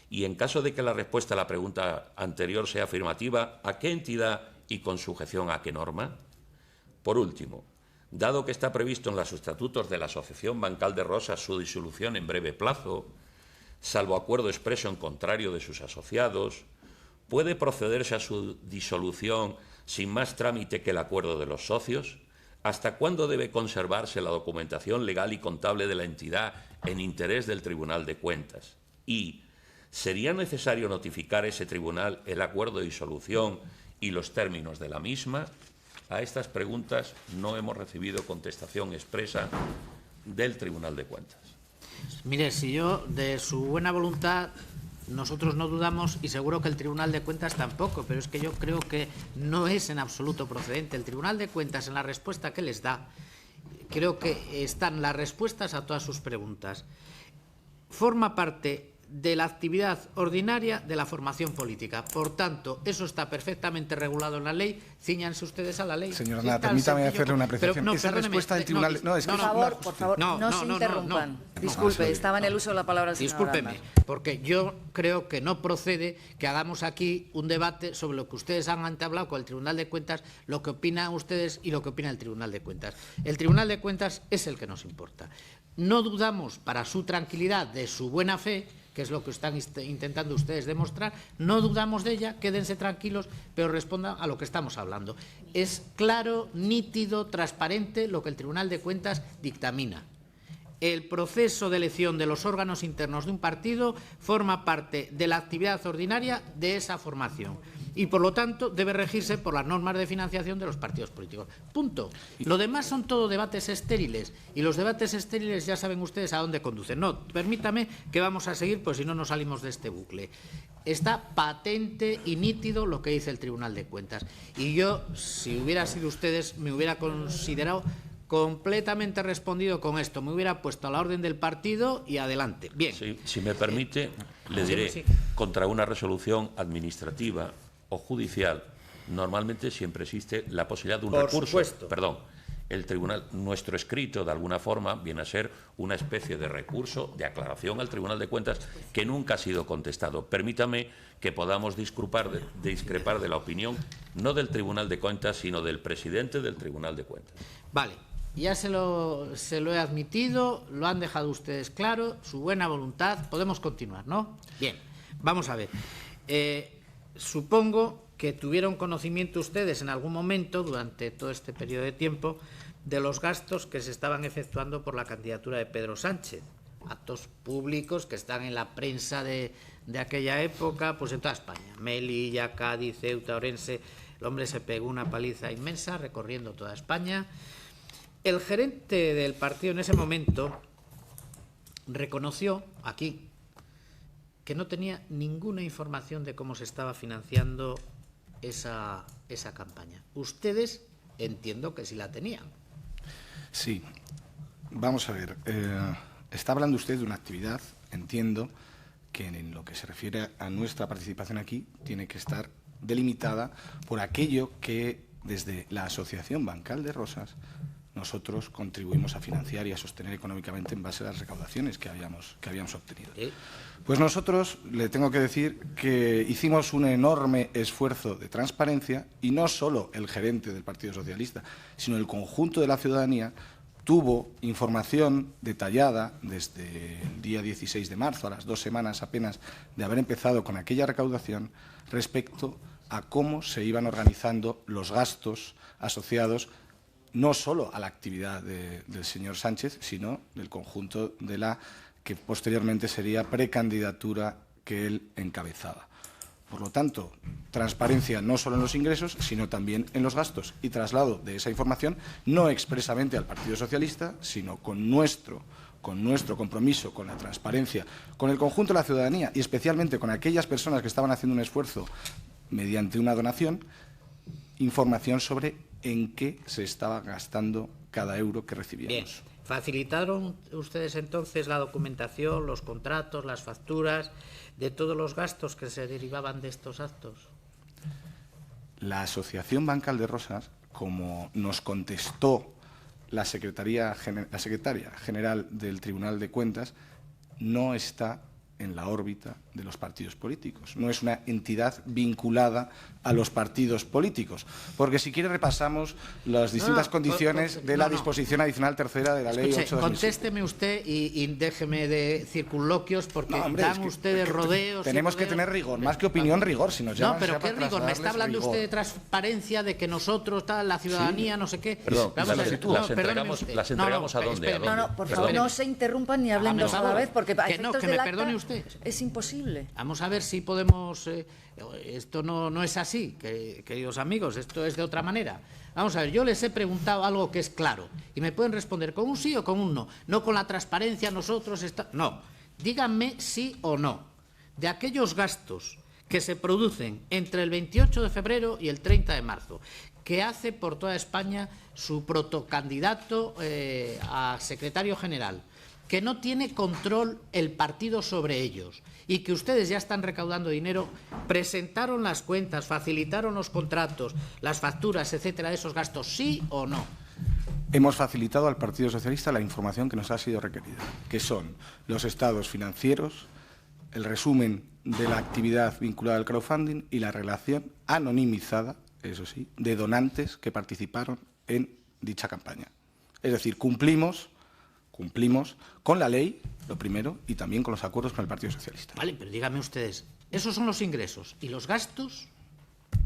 Y en caso de que la respuesta a la pregunta anterior sea afirmativa, ¿a qué entidad y con sujeción a qué norma? Por último, dado que está previsto en los estatutos de la Asociación Bancal de Rosas su disolución en breve plazo, salvo acuerdo expreso en contrario de sus asociados, ¿puede procederse a su disolución sin más trámite que el acuerdo de los socios? ¿Hasta cuándo debe conservarse la documentación legal y contable de la entidad en interés del Tribunal de Cuentas? Y ¿sería necesario notificar a ese tribunal el acuerdo de disolución y los términos de la misma? A estas preguntas no hemos recibido contestación expresa del Tribunal de Cuentas. Mire, si yo, de su buena voluntad, nosotros no dudamos y seguro que el Tribunal de Cuentas tampoco, pero es que yo creo que no es en absoluto procedente. El Tribunal de Cuentas, en la respuesta que les da, creo que están las respuestas a todas sus preguntas. Forma parte de la actividad ordinaria de la formación política. Por tanto, eso está perfectamente regulado en la ley. Cíñanse ustedes a la ley. Señor Nada, permítame hacerle una apreciación. No, esa respuesta del tribunal... Por favor, no se interrumpan. Disculpe, estaba en el uso de la palabra el señor Discúlpeme, Aranda. porque yo creo que no procede que hagamos aquí un debate sobre lo que ustedes han hablado con el Tribunal de Cuentas, lo que opinan ustedes y lo que opina el Tribunal de Cuentas. El Tribunal de Cuentas es el que nos importa. No dudamos, para su tranquilidad, de su buena fe, que es lo que están intentando ustedes demostrar, no dudamos de ella, quédense tranquilos, pero respondan a lo que estamos hablando. Es claro, nítido, transparente lo que el Tribunal de Cuentas dictamina. El proceso de elección de los órganos internos de un partido forma parte de la actividad ordinaria de esa formación y, por lo tanto, debe regirse por las normas de financiación de los partidos políticos. Punto. Lo demás son todo debates estériles y los debates estériles ya saben ustedes a dónde conducen. No, permítame que vamos a seguir, pues si no nos salimos de este bucle. Está patente y nítido lo que dice el Tribunal de Cuentas. Y yo, si hubiera sido ustedes, me hubiera considerado completamente respondido con esto. Me hubiera puesto a la orden del partido y adelante. Bien. Sí, si me permite, le diré, sí. Contra una resolución administrativa o judicial, normalmente siempre existe la posibilidad de un Por recurso. supuesto. Perdón, el tribunal, nuestro escrito, de alguna forma, viene a ser una especie de recurso de aclaración al Tribunal de Cuentas que nunca ha sido contestado. Permítame que podamos discrepar de la opinión, no del Tribunal de Cuentas, sino del presidente del Tribunal de Cuentas. Vale. Ya se lo he admitido, lo han dejado ustedes claro, su buena voluntad. Podemos continuar, ¿no? Bien, vamos a ver. Supongo que tuvieron conocimiento ustedes en algún momento, durante todo este periodo de tiempo, de los gastos que se estaban efectuando por la candidatura de Pedro Sánchez. Actos públicos que están en la prensa de aquella época, pues en toda España. Melilla, Cádiz, Ceuta, Orense. El hombre se pegó una paliza inmensa recorriendo toda España. El gerente del partido en ese momento reconoció aquí que no tenía ninguna información de cómo se estaba financiando esa campaña. Ustedes entiendo que sí la tenían. Sí. Vamos a ver. Está hablando usted de una actividad, entiendo, que en lo que se refiere a nuestra participación aquí tiene que estar delimitada por aquello que desde la Asociación Bancal de Rosas nosotros contribuimos a financiar y a sostener económicamente en base a las recaudaciones que habíamos obtenido. Pues nosotros, le tengo que decir que hicimos un enorme esfuerzo de transparencia y no solo el gerente del Partido Socialista, sino el conjunto de la ciudadanía tuvo información detallada desde el día 16 de marzo, a las 2 semanas apenas de haber empezado con aquella recaudación, respecto a cómo se iban organizando los gastos asociados no solo a la actividad del señor Sánchez, sino del conjunto de la que posteriormente sería precandidatura que él encabezaba. Por lo tanto, transparencia no solo en los ingresos, sino también en los gastos y traslado de esa información no expresamente al Partido Socialista, sino con nuestro compromiso con la transparencia, con el conjunto de la ciudadanía y especialmente con aquellas personas que estaban haciendo un esfuerzo mediante una donación, información sobre en qué se estaba gastando cada euro que recibíamos. Bien. ¿Facilitaron ustedes entonces la documentación, los contratos, las facturas de todos los gastos que se derivaban de estos actos? La Asociación Bancal de Rosas, como nos contestó la secretaria general del Tribunal de Cuentas, no está en la órbita de los partidos políticos. No es una entidad vinculada a los partidos políticos. Porque si quiere repasamos las distintas condiciones de la disposición adicional tercera de la Ley 8/2007. Contésteme usted y déjeme de circunloquios porque dan ustedes rodeos. Tenemos que tener rigor, más que opinión, rigor. Si nos llaman, no, pero ¿qué rigor? Me está hablando usted de transparencia, de que nosotros, la ciudadanía, sí. No sé qué. Perdón, las entregamos a dónde. No, por favor, no se interrumpan ni hablen dos a la vez, porque a efectos del acta es imposible. Vamos a ver si podemos... esto no es así, queridos amigos, esto es de otra manera. Vamos a ver, yo les he preguntado algo que es claro y me pueden responder con un sí o con un no. No con la transparencia nosotros... No, díganme sí o no. De aquellos gastos que se producen entre el 28 de febrero y el 30 de marzo, que hace por toda España su protocandidato a secretario general, que no tiene control el partido sobre ellos y que ustedes ya están recaudando dinero, presentaron las cuentas, facilitaron los contratos, las facturas, etcétera, de esos gastos, ¿sí o no? Hemos facilitado al Partido Socialista la información que nos ha sido requerida, que son los estados financieros, el resumen de la actividad vinculada al crowdfunding y la relación anonimizada, eso sí, de donantes que participaron en dicha campaña. Es decir, cumplimos con la ley, lo primero, y también con los acuerdos con el Partido Socialista. Vale, pero díganme ustedes, esos son los ingresos. ¿Y los gastos?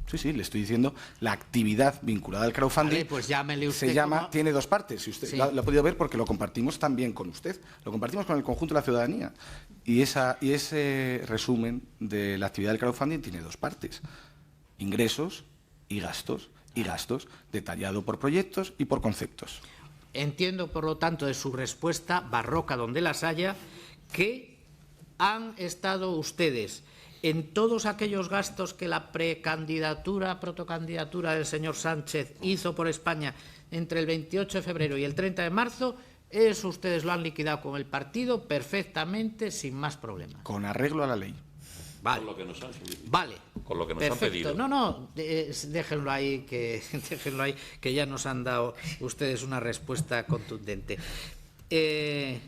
Sí, le estoy diciendo la actividad vinculada al crowdfunding. Vale, pues llámele usted. Tiene dos partes, si usted sí. lo ha podido ver porque lo compartimos también con usted, lo compartimos con el conjunto de la ciudadanía. Y ese resumen de la actividad del crowdfunding tiene dos partes, ingresos y gastos detallado por proyectos y por conceptos. Entiendo, por lo tanto, de su respuesta, barroca donde las haya, que han estado ustedes en todos aquellos gastos que la protocandidatura del señor Sánchez hizo por España entre el 28 de febrero y el 30 de marzo, eso ustedes lo han liquidado con el partido perfectamente, sin más problemas. Con arreglo a la ley. Vale. Con lo que nos han solicitado. Vale. Con lo que nos Perfecto. han pedido. No, déjenlo ahí, que ya nos han dado ustedes una respuesta contundente. ¿El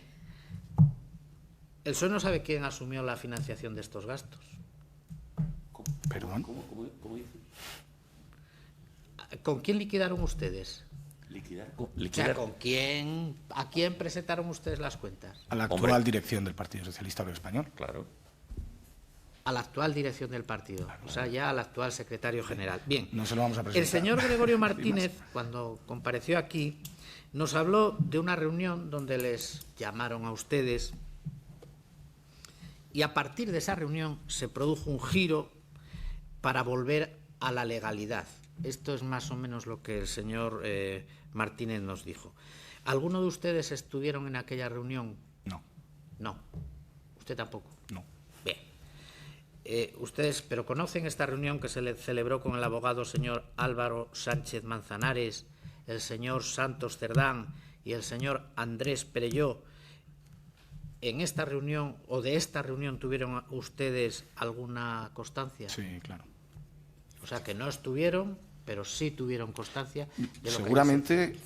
PSOE no sabe quién asumió la financiación de estos gastos? ¿Perdón? ¿Cómo dice? ¿Con quién liquidaron ustedes? Liquidar. O sea, ¿a quién presentaron ustedes las cuentas? A la actual dirección del Partido Socialista Obrero Español. Claro. A la actual dirección del partido, o sea, ya al actual secretario general. Bien, no se lo vamos a presentar. El señor Gregorio Martínez, cuando compareció aquí, nos habló de una reunión donde les llamaron a ustedes y a partir de esa reunión se produjo un giro para volver a la legalidad. Esto es más o menos lo que el señor Martínez nos dijo. ¿Alguno de ustedes estuvieron en aquella reunión? No. No. ¿Usted tampoco? No. Bien. Ustedes, pero conocen esta reunión que se le celebró con el abogado señor Álvaro Sánchez Manzanares, el señor Santos Cerdán y el señor Andrés Perelló. ¿En esta reunión o de esta reunión tuvieron ustedes alguna constancia? Sí, claro. O sea, que no estuvieron, pero sí tuvieron constancia de lo seguramente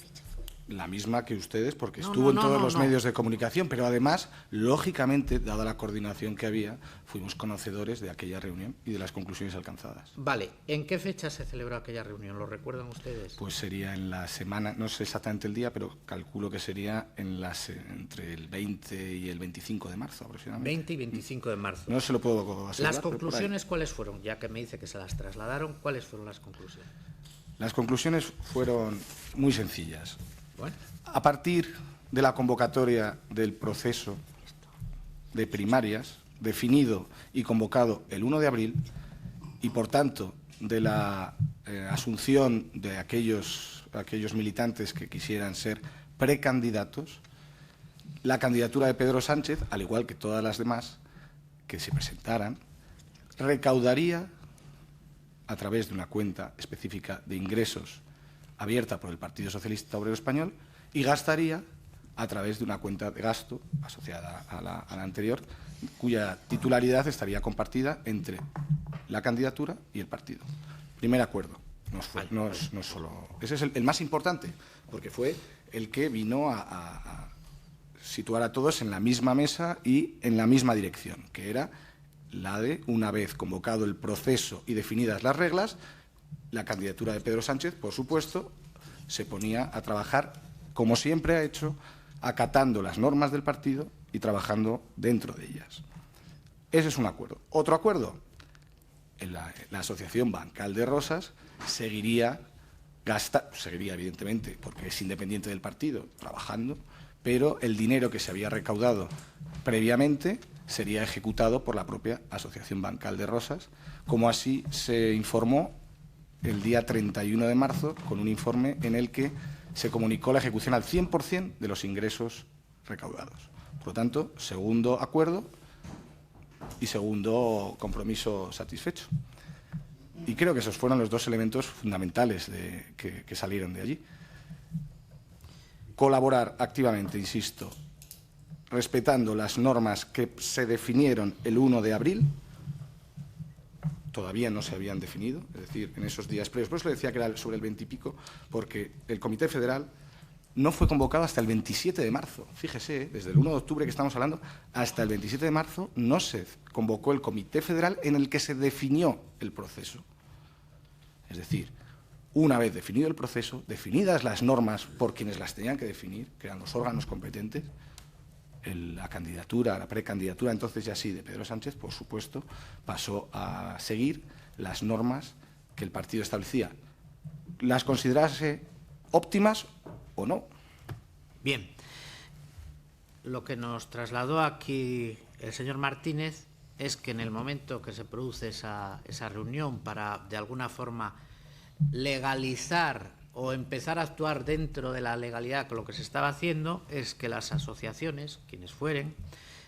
la misma que ustedes, porque estuvo en todos los medios de comunicación, pero además, lógicamente, dada la coordinación que había, fuimos conocedores de aquella reunión y de las conclusiones alcanzadas. Vale, ¿en qué fecha se celebró aquella reunión? ¿Lo recuerdan ustedes? Pues sería en la semana, no sé exactamente el día, pero calculo que sería entre el 20 y el 25 de marzo aproximadamente. 20 y 25 de marzo. No se lo puedo asegurar. ¿Las conclusiones cuáles fueron? Ya que me dice que se las trasladaron, ¿cuáles fueron las conclusiones? Las conclusiones fueron muy sencillas. Bueno. A partir de la convocatoria del proceso de primarias definido y convocado el 1 de abril y, por tanto, de la asunción de aquellos militantes que quisieran ser precandidatos, la candidatura de Pedro Sánchez, al igual que todas las demás que se presentaran, recaudaría a través de una cuenta específica de ingresos abierta por el Partido Socialista Obrero Español y gastaría a través de una cuenta de gasto asociada a la anterior, cuya titularidad estaría compartida entre la candidatura y el partido. Primer acuerdo. No es solo. Ese es el más importante, porque fue el que vino a situar a todos en la misma mesa y en la misma dirección, que era la de, una vez convocado el proceso y definidas las reglas, la candidatura de Pedro Sánchez, por supuesto, se ponía a trabajar, como siempre ha hecho, acatando las normas del partido y trabajando dentro de ellas. Ese es un acuerdo. Otro acuerdo, la Asociación Bancal de Rosas seguiría evidentemente, porque es independiente del partido, trabajando, pero el dinero que se había recaudado previamente sería ejecutado por la propia Asociación Bancal de Rosas, como así se informó el día 31 de marzo, con un informe en el que se comunicó la ejecución al 100% de los ingresos recaudados. Por lo tanto, segundo acuerdo y segundo compromiso satisfecho. Y creo que esos fueron los dos elementos fundamentales que salieron de allí. Colaborar activamente, insisto, respetando las normas que se definieron el 1 de abril, todavía no se habían definido, es decir, en esos días previos. Por eso le decía que era sobre el 20 y pico, porque el Comité Federal no fue convocado hasta el 27 de marzo. Fíjese, desde el 1 de octubre que estamos hablando, hasta el 27 de marzo no se convocó el Comité Federal en el que se definió el proceso. Es decir, una vez definido el proceso, definidas las normas por quienes las tenían que definir, que eran los órganos competentes, la candidatura, la precandidatura, entonces ya sí, de Pedro Sánchez, por supuesto, pasó a seguir las normas que el partido establecía. ¿Las considerase óptimas o no? Bien. Lo que nos trasladó aquí el señor Martínez es que en el momento que se produce esa reunión para, de alguna forma, legalizar o empezar a actuar dentro de la legalidad con lo que se estaba haciendo, es que las asociaciones, quienes fueren,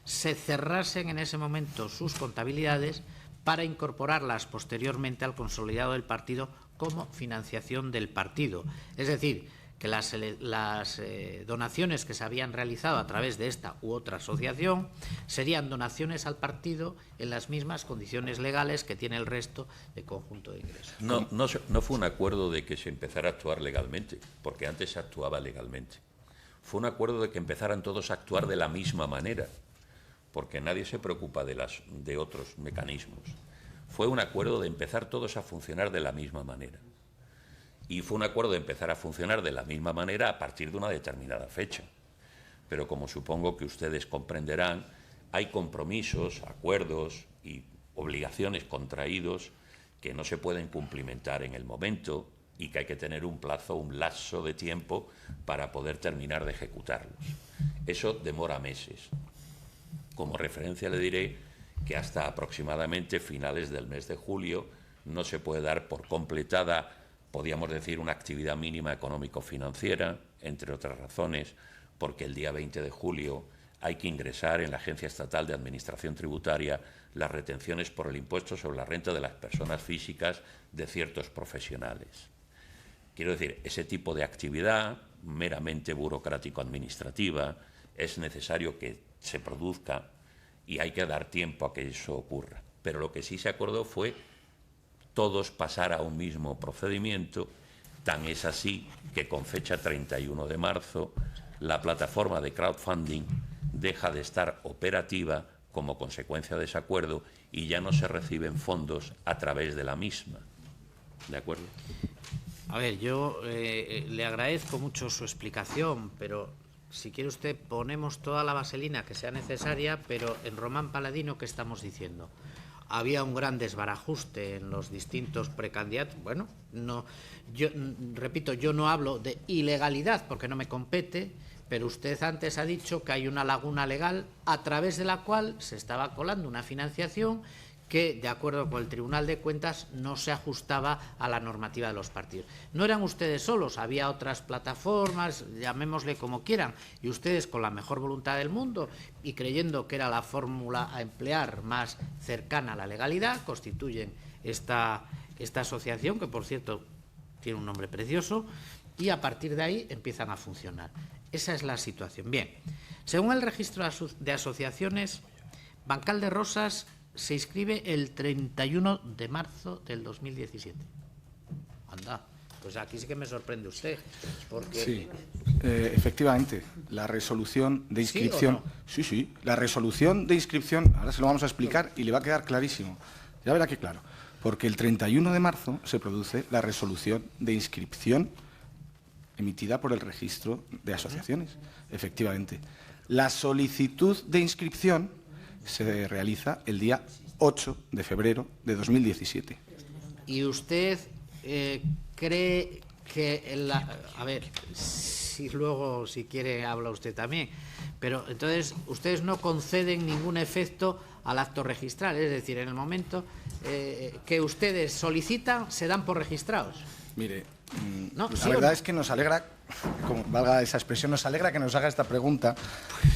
se cerrasen en ese momento sus contabilidades para incorporarlas posteriormente al consolidado del partido como financiación del partido. Es decir, que las donaciones que se habían realizado a través de esta u otra asociación serían donaciones al partido en las mismas condiciones legales que tiene el resto del conjunto de ingresos. No fue un acuerdo de que se empezara a actuar legalmente, porque antes se actuaba legalmente. Fue un acuerdo de que empezaran todos a actuar de la misma manera, porque nadie se preocupa de otros mecanismos. Fue un acuerdo de empezar todos a funcionar de la misma manera. Y fue un acuerdo de empezar a funcionar de la misma manera a partir de una determinada fecha. Pero como supongo que ustedes comprenderán, hay compromisos, acuerdos y obligaciones contraídos que no se pueden cumplimentar en el momento y que hay que tener un plazo, un lapso de tiempo para poder terminar de ejecutarlos. Eso demora meses. Como referencia le diré que hasta aproximadamente finales del mes de julio no se puede dar por completada, podríamos decir, una actividad mínima económico-financiera, entre otras razones, porque el día 20 de julio hay que ingresar en la Agencia Estatal de Administración Tributaria las retenciones por el impuesto sobre la renta de las personas físicas de ciertos profesionales. Quiero decir, ese tipo de actividad meramente burocrático-administrativa es necesario que se produzca y hay que dar tiempo a que eso ocurra. Pero lo que sí se acordó fue todos pasar a un mismo procedimiento. Tan es así que con fecha 31 de marzo la plataforma de crowdfunding deja de estar operativa como consecuencia de ese acuerdo y ya no se reciben fondos a través de la misma. ¿De acuerdo? A ver, yo le agradezco mucho su explicación, pero si quiere usted ponemos toda la vaselina que sea necesaria, pero en Román Paladino, ¿qué estamos diciendo? Había un gran desbarajuste en los distintos precandidatos. Bueno, no, yo repito, yo no hablo de ilegalidad porque no me compete, pero usted antes ha dicho que hay una laguna legal a través de la cual se estaba colando una financiación que, de acuerdo con el Tribunal de Cuentas, no se ajustaba a la normativa de los partidos. No eran ustedes solos, había otras plataformas, llamémosle como quieran, y ustedes, con la mejor voluntad del mundo y creyendo que era la fórmula a emplear más cercana a la legalidad, constituyen esta asociación, que por cierto tiene un nombre precioso, y a partir de ahí empiezan a funcionar. Esa es la situación. Bien, según el registro de asociaciones, Bancal de Rosas se inscribe el 31 de marzo del 2017. Anda, pues aquí sí que me sorprende usted. Porque... Sí, efectivamente, la resolución de inscripción... ¿Sí o no? Sí, la resolución de inscripción, ahora se lo vamos a explicar y le va a quedar clarísimo. Ya verá que claro, porque el 31 de marzo se produce la resolución de inscripción emitida por el registro de asociaciones, efectivamente. La solicitud de inscripción se realiza el día 8 de febrero de 2017. ¿Y usted cree que... a ver, si luego, si quiere, habla usted también. Pero entonces, ustedes no conceden ningún efecto al acto registral. Es decir, en el momento que ustedes solicitan, se dan por registrados. Mire, ¿No? la ¿Sí verdad o no? es que nos alegra, como valga esa expresión, nos alegra que nos haga esta pregunta,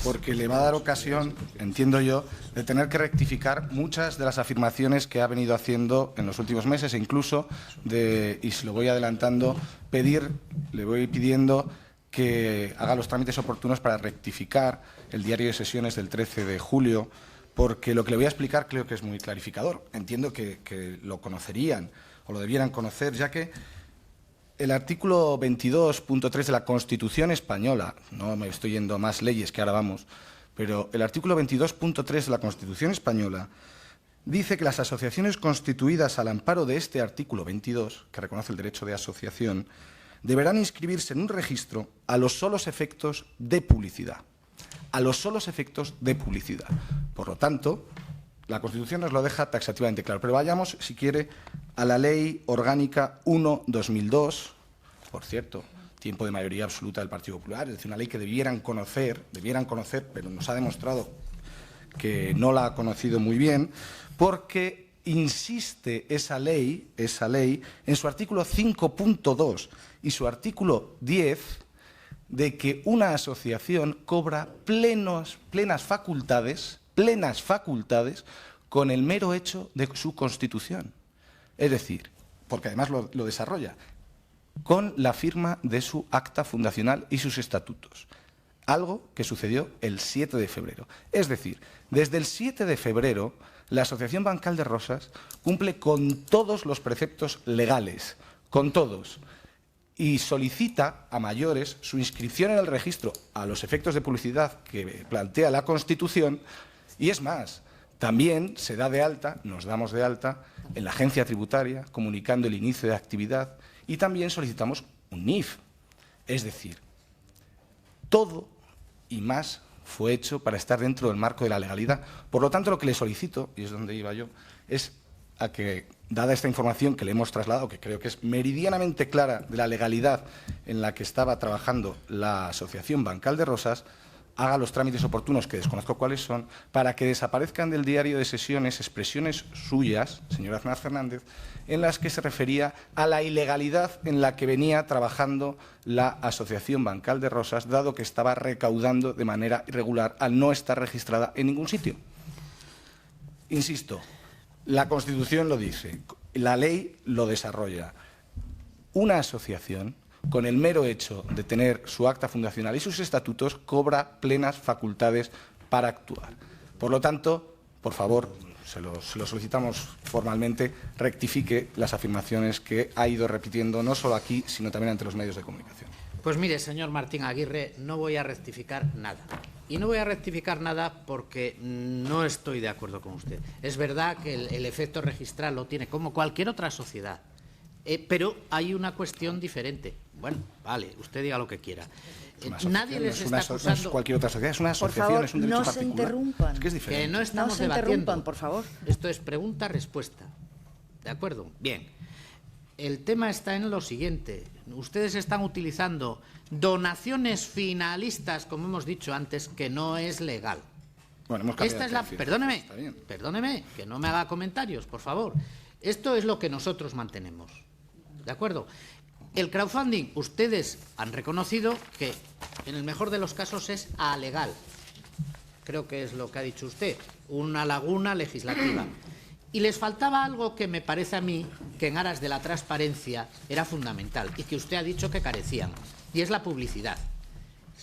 porque le va a dar ocasión, entiendo yo, de tener que rectificar muchas de las afirmaciones que ha venido haciendo en los últimos meses, e incluso, y se lo voy adelantando, le voy pidiendo que haga los trámites oportunos para rectificar el diario de sesiones del 13 de julio, porque lo que le voy a explicar creo que es muy clarificador. Entiendo que lo conocerían o lo debieran conocer, ya que el artículo 22.3 de la Constitución española, no me estoy yendo a más leyes que ahora vamos, pero el artículo 22.3 de la Constitución española dice que las asociaciones constituidas al amparo de este artículo 22, que reconoce el derecho de asociación, deberán inscribirse en un registro a los solos efectos de publicidad. A los solos efectos de publicidad. Por lo tanto, la Constitución nos lo deja taxativamente claro. Pero vayamos, si quiere, a la Ley Orgánica 1/2002, por cierto, tiempo de mayoría absoluta del Partido Popular, es decir, una ley que debieran conocer, pero nos ha demostrado que no la ha conocido muy bien, porque insiste esa ley en su artículo 5.2 y su artículo 10 de que una asociación cobra plenas facultades con el mero hecho de su constitución. Es decir, porque además lo desarrolla, con la firma de su acta fundacional y sus estatutos. Algo que sucedió el 7 de febrero. Es decir, desde el 7 de febrero, la Asociación Bancal de Rosas cumple con todos los preceptos legales, con todos, y solicita a mayores su inscripción en el registro a los efectos de publicidad que plantea la Constitución, y es más, también se da de alta, nos damos de alta, en la agencia tributaria, comunicando el inicio de actividad, y también solicitamos un NIF. Es decir, todo y más fue hecho para estar dentro del marco de la legalidad. Por lo tanto, lo que le solicito, y es donde iba yo, es a que, dada esta información que le hemos trasladado, que creo que es meridianamente clara de la legalidad en la que estaba trabajando la Asociación Bancal de Rosas, haga los trámites oportunos, que desconozco cuáles son, para que desaparezcan del diario de sesiones expresiones suyas, señor Aznar Fernández, en las que se refería a la ilegalidad en la que venía trabajando la Asociación Bancal de Rosas, dado que estaba recaudando de manera irregular al no estar registrada en ningún sitio. Insisto, la Constitución lo dice, la ley lo desarrolla. Una asociación, con el mero hecho de tener su acta fundacional y sus estatutos, cobra plenas facultades para actuar. Por lo tanto, por favor, se lo solicitamos formalmente, rectifique las afirmaciones que ha ido repitiendo, no solo aquí, sino también ante los medios de comunicación. Pues mire, señor Martín Aguirre, no voy a rectificar nada. Y no voy a rectificar nada porque no estoy de acuerdo con usted. Es verdad que el efecto registral lo tiene como cualquier otra sociedad. Pero hay una cuestión diferente. Bueno, vale, usted diga lo que quiera. Nadie les está acusando... No es cualquier otra sociedad, es una asociación, favor, es un derecho no se particular. interrumpan. Es que es diferente. Que no estamos no se debatiendo. interrumpan, por favor. Esto es pregunta-respuesta. ¿De acuerdo? Bien. el tema está en lo siguiente. Ustedes están utilizando donaciones finalistas, como hemos dicho antes, que no es legal. Bueno, hemos cambiado Esta es la... Perdóneme, Está bien. perdóneme, que no me haga comentarios, por favor. Esto es lo que nosotros mantenemos. ¿De acuerdo? El crowdfunding, ustedes han reconocido que en el mejor de los casos es alegal. Creo que es lo que ha dicho usted, una laguna legislativa. Y les faltaba algo que me parece a mí que en aras de la transparencia era fundamental y que usted ha dicho que carecían, y es la publicidad.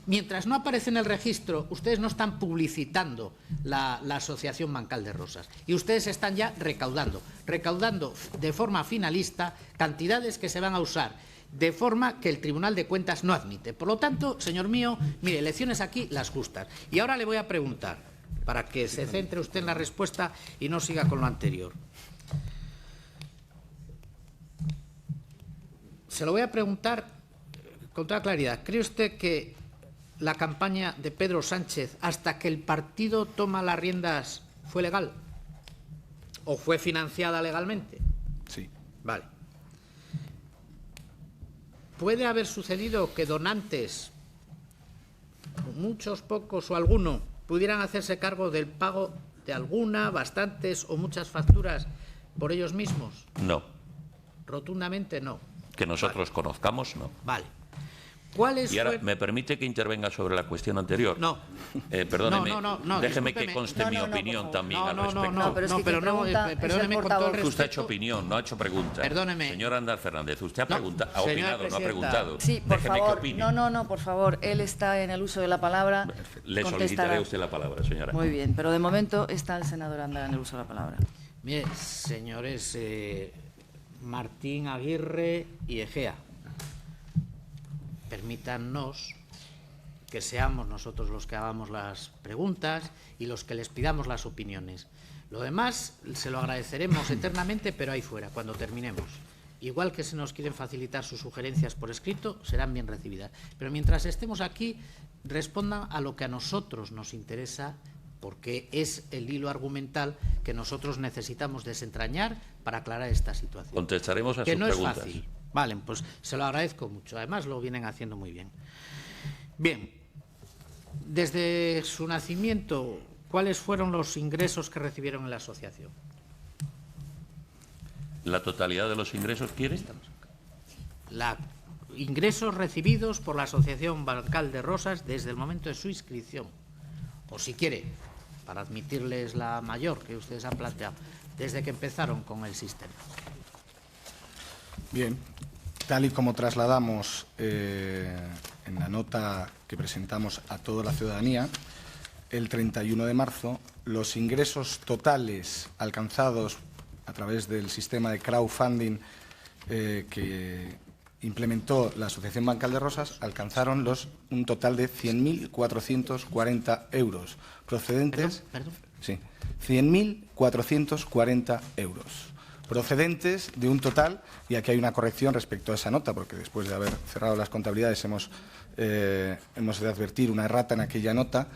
Mientras no aparece en el registro, ustedes no están publicitando la Asociación Bancal de Rosas. Y ustedes están ya recaudando de forma finalista cantidades que se van a usar de forma que el Tribunal de Cuentas no admite. Por lo tanto, señor mío, mire, lecciones aquí las justas. Y ahora le voy a preguntar, para que se centre usted en la respuesta y no siga con lo anterior. Se lo voy a preguntar con toda claridad. ¿Cree usted que la campaña de Pedro Sánchez, hasta que el partido toma las riendas, fue legal? ¿O fue financiada legalmente? Sí. Vale. ¿Puede haber sucedido que donantes, muchos, pocos o alguno, pudieran hacerse cargo del pago de alguna, bastantes o muchas facturas por ellos mismos? No. Rotundamente no. Que nosotros conozcamos, no. Vale. ¿Cuáles Y ahora, fueron? ¿me permite que intervenga sobre la cuestión anterior? No. Perdóneme, No, déjeme que discúlpeme. conste mi No, por opinión favor. también al respecto. No, pero es que quien pregunta es el perdóneme con todo el portavoz. respeto. Usted ha hecho opinión, no ha hecho pregunta. Perdóneme. Señor Andar Fernández, usted ha, No, ha señora opinado, no ha presidenta. preguntado. Sí, por Déjeme favor. que opine. No, por favor. Él está en el uso de la palabra. Le Contestará. solicitaré a usted la palabra, señora. Muy bien, pero de momento está el senador Andar en el uso de la palabra. Mire, señores Martín, Aguirre y Egea, permítannos que seamos nosotros los que hagamos las preguntas y los que les pidamos las opiniones. Lo demás se lo agradeceremos eternamente, pero ahí fuera, cuando terminemos. Igual que se nos quieren facilitar sus sugerencias por escrito, serán bien recibidas. Pero mientras estemos aquí, respondan a lo que a nosotros nos interesa, porque es el hilo argumental que nosotros necesitamos desentrañar para aclarar esta situación. Contestaremos a Que sus no preguntas. es fácil. Vale, pues se lo agradezco mucho. Además, lo vienen haciendo muy bien. Bien, desde su nacimiento, ¿cuáles fueron los ingresos que recibieron en la asociación? ¿La totalidad de los ingresos quiere? Ingresos recibidos por la Asociación Bancal de Rosas desde el momento de su inscripción. O si quiere, para admitirles la mayor que ustedes han planteado, desde que empezaron con el sistema. Bien, tal y como trasladamos en la nota que presentamos a toda la ciudadanía, el 31 de marzo, los ingresos totales alcanzados a través del sistema de crowdfunding que implementó la Asociación Bancal de Rosas alcanzaron un total de 100.440 euros, procedentes... ¿Perdón? Sí, 100.440 euros, procedentes de un total, y aquí hay una corrección respecto a esa nota, porque después de haber cerrado las contabilidades hemos de advertir una errata en aquella nota,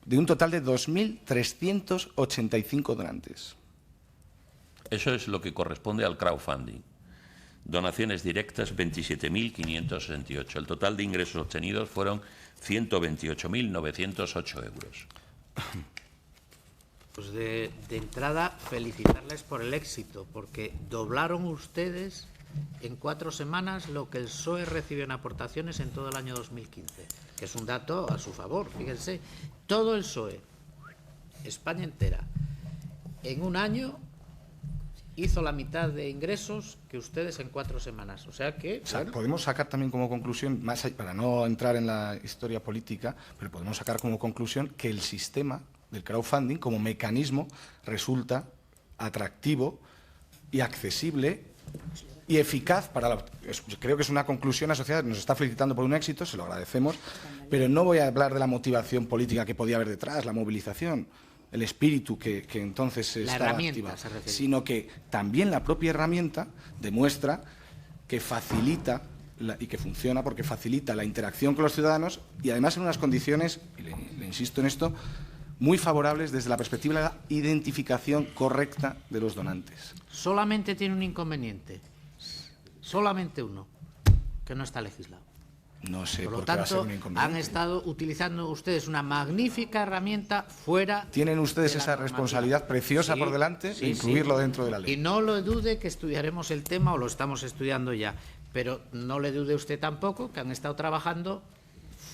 de un total de 2.385 donantes. Eso es lo que corresponde al crowdfunding. Donaciones directas 27.568. El total de ingresos obtenidos fueron 128.908 euros. Pues de entrada, felicitarles por el éxito, porque doblaron ustedes en 4 semanas lo que el PSOE recibió en aportaciones en todo el año 2015, que es un dato a su favor. Fíjense, todo el PSOE, España entera, en un año hizo la mitad de ingresos que ustedes en 4 semanas. O sea que... Bueno, podemos sacar también como conclusión, más allá, para no entrar en la historia política, pero podemos sacar como conclusión que el sistema del crowdfunding como mecanismo resulta atractivo y accesible y eficaz para creo que es una conclusión asociada. Nos está felicitando por un éxito, se lo agradecemos, pero no voy a hablar de la motivación política que podía haber detrás, la movilización, el espíritu que entonces estaba activado, sino que también la propia herramienta demuestra que facilita y que funciona porque facilita la interacción con los ciudadanos y además en unas condiciones, y le insisto en esto, muy favorables desde la perspectiva de la identificación correcta de los donantes. solamente tiene un inconveniente. solamente uno, que no está legislado. No sé Por lo por qué va a ser tanto, un inconveniente. han estado utilizando ustedes una magnífica herramienta fuera. Tienen ustedes de la esa normativa. responsabilidad preciosa Sí, por delante sí, de incluirlo sí. dentro de la ley. Y no lo dude que estudiaremos el tema, o lo estamos estudiando ya, pero no le dude usted tampoco que han estado trabajando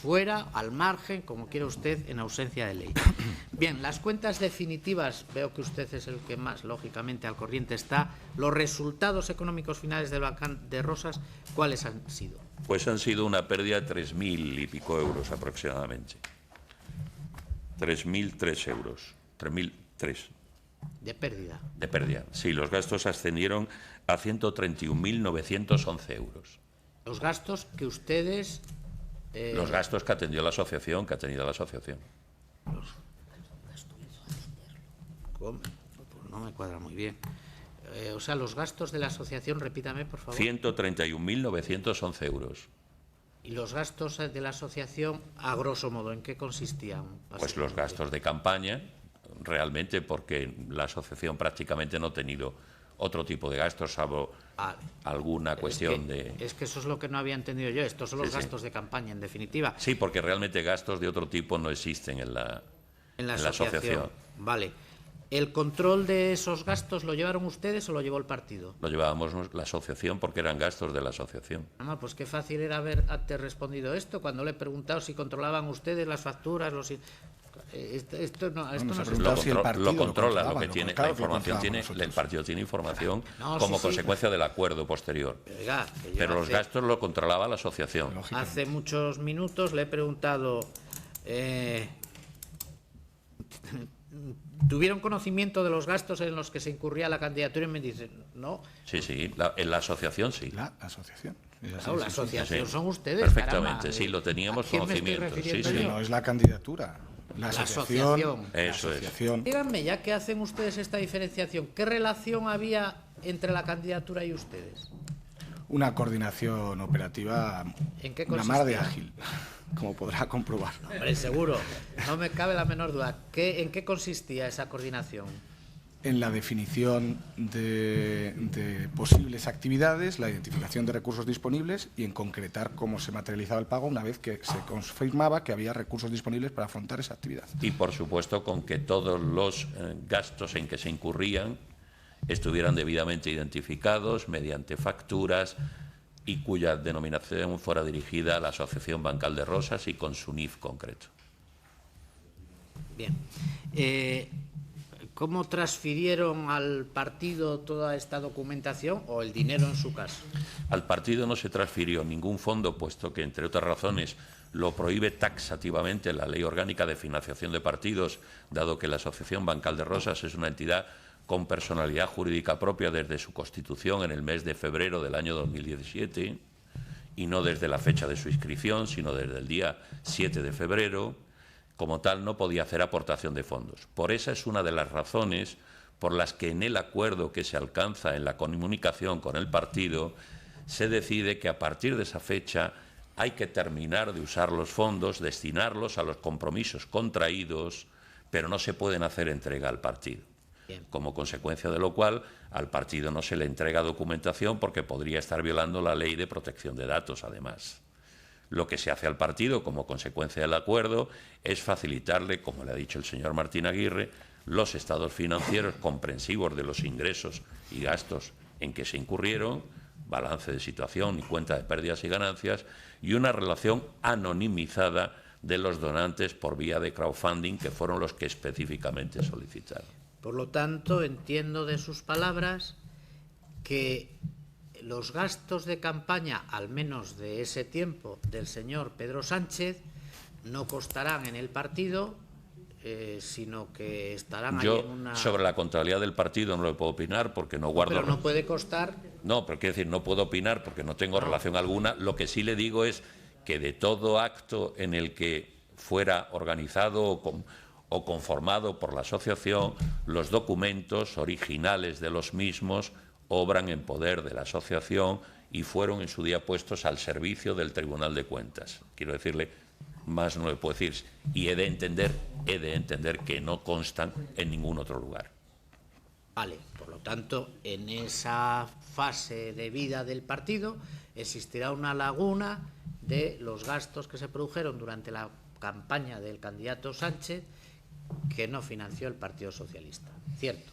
fuera, al margen, como quiera usted, en ausencia de ley. Bien, las cuentas definitivas, veo que usted es el que más, lógicamente, al corriente está. Los resultados económicos finales del Bancal de Rosas, ¿cuáles han sido? Pues han sido una pérdida de 3.000 y pico euros aproximadamente. 3.003 euros. 3.003 De pérdida. de pérdida. Sí, los gastos ascendieron a 131.911 euros. Los gastos que ustedes... Los gastos que atendió la asociación, que ha tenido la asociación. ¿Cómo? Pues no me cuadra muy bien. O sea, los gastos de la asociación, repítame, por favor. 131.911 euros. ¿Y los gastos de la asociación, a grosso modo, en qué consistían? Pues los gastos de campaña, realmente, porque la asociación prácticamente no ha tenido otro tipo de gastos, salvo alguna cuestión de... Es que eso es lo que no había entendido yo. Estos son los gastos de campaña, en definitiva. Sí, porque realmente gastos de otro tipo no existen en la asociación. Vale. ¿El control de esos gastos lo llevaron ustedes o lo llevó el partido? Lo llevábamos la asociación porque eran gastos de la asociación. Pues qué fácil era haberte respondido esto cuando le he preguntado si controlaban ustedes las facturas, esto no Lo controla, lo que tiene, la información tiene, el partido tiene información como consecuencia del acuerdo posterior. Pero los gastos lo controlaba la asociación. Hace muchos minutos le he preguntado, ¿tuvieron conocimiento de los gastos en los que se incurría la candidatura? Y me dicen, no. Sí, en la asociación sí. La asociación. Claro, la asociación son ustedes. Perfectamente, caramba. sí, lo teníamos ¿A quién me estoy conocimiento. refiriendo yo? No es la candidatura. La asociación. Eso es. Díganme, ya que hacen ustedes esta diferenciación, ¿qué relación había entre la candidatura y ustedes? Una coordinación operativa, ¿En qué una mar de consistía? ágil, como podrá comprobar. Hombre, seguro, no me cabe la menor duda. ¿En qué consistía esa coordinación? En la definición de posibles actividades, la identificación de recursos disponibles y en concretar cómo se materializaba el pago una vez que se confirmaba que había recursos disponibles para afrontar esa actividad. Y, por supuesto, con que todos los gastos en que se incurrían estuvieran debidamente identificados mediante facturas y cuya denominación fuera dirigida a la Asociación Bancal de Rosas y con su NIF concreto. Bien. ¿Cómo transfirieron al partido toda esta documentación o el dinero en su caso? Al partido no se transfirió ningún fondo, puesto que, entre otras razones, lo prohíbe taxativamente la Ley Orgánica de Financiación de Partidos, dado que la Asociación Bancal de Rosas es una entidad con personalidad jurídica propia desde su constitución en el mes de febrero del año 2017, y no desde la fecha de su inscripción, sino desde el día 7 de febrero, como tal no podía hacer aportación de fondos. Por esa es una de las razones por las que en el acuerdo que se alcanza en la comunicación con el partido se decide que a partir de esa fecha hay que terminar de usar los fondos, destinarlos a los compromisos contraídos, pero no se pueden hacer entrega al partido. Como consecuencia de lo cual, al partido no se le entrega documentación porque podría estar violando la Ley de Protección de Datos, además. Lo que se hace al partido, como consecuencia del acuerdo, es facilitarle, como le ha dicho el señor Martín Aguirre, los estados financieros comprensivos de los ingresos y gastos en que se incurrieron, balance de situación y cuenta de pérdidas y ganancias, y una relación anonimizada de los donantes por vía de crowdfunding, que fueron los que específicamente solicitaron. Por lo tanto, entiendo de sus palabras que los gastos de campaña, al menos de ese tiempo, del señor Pedro Sánchez, no costarán en el partido, sino que estarán ahí en una... Sobre la contabilidad del partido no le puedo opinar porque no guardo... Pero no puede costar... No, pero quiero decir, no puedo opinar porque no tengo relación alguna. Lo que sí le digo es que de todo acto en el que fuera organizado o conformado por la asociación, los documentos originales de los mismos obran en poder de la asociación y fueron en su día puestos al servicio del Tribunal de Cuentas. Quiero decirle, más no le puedo decir, y he de entender que no constan en ningún otro lugar. Vale, por lo tanto, en esa fase de vida del partido existirá una laguna de los gastos que se produjeron durante la campaña del candidato Sánchez que no financió el Partido Socialista, ¿cierto?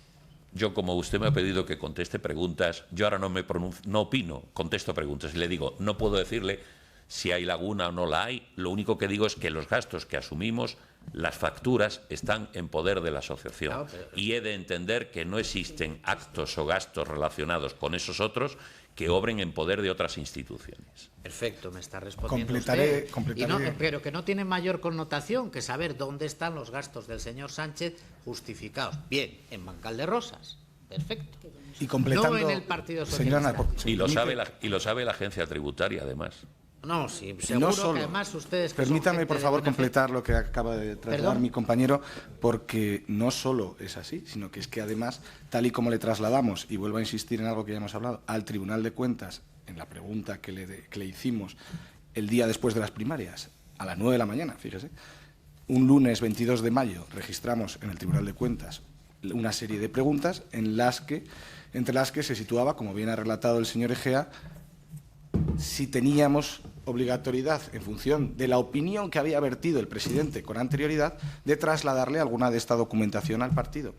Yo, como usted me ha pedido que conteste preguntas, yo ahora no opino, contesto preguntas y le digo, no puedo decirle si hay laguna o no la hay, lo único que digo es que los gastos que asumimos, las facturas, están en poder de la asociación. Claro, pero... Y he de entender que no existen actos o gastos relacionados con esos otros que obren en poder de otras instituciones. Perfecto, me está respondiendo Completaré. Y no, pero que no tiene mayor connotación que saber dónde están los gastos del señor Sánchez justificados. Bien, en Bancal de Rosas. Perfecto. Y completando, no en el Partido Socialista. Señora, Y lo sabe la agencia tributaria, además. No, sí, seguro no solo, que además ustedes... Permítame, por favor, completar lo que acaba de trasladar ¿Perdón? mi compañero, porque no solo es así, sino que es que además, tal y como le trasladamos, y vuelvo a insistir en algo que ya hemos hablado, al Tribunal de Cuentas, en la pregunta que le hicimos el día después de las primarias, a las 9 de la mañana, fíjese, un lunes 22 de mayo registramos en el Tribunal de Cuentas una serie de preguntas entre las que se situaba, como bien ha relatado el señor Egea, si teníamos obligatoriedad, en función de la opinión que había vertido el presidente con anterioridad, de trasladarle alguna de esta documentación al partido.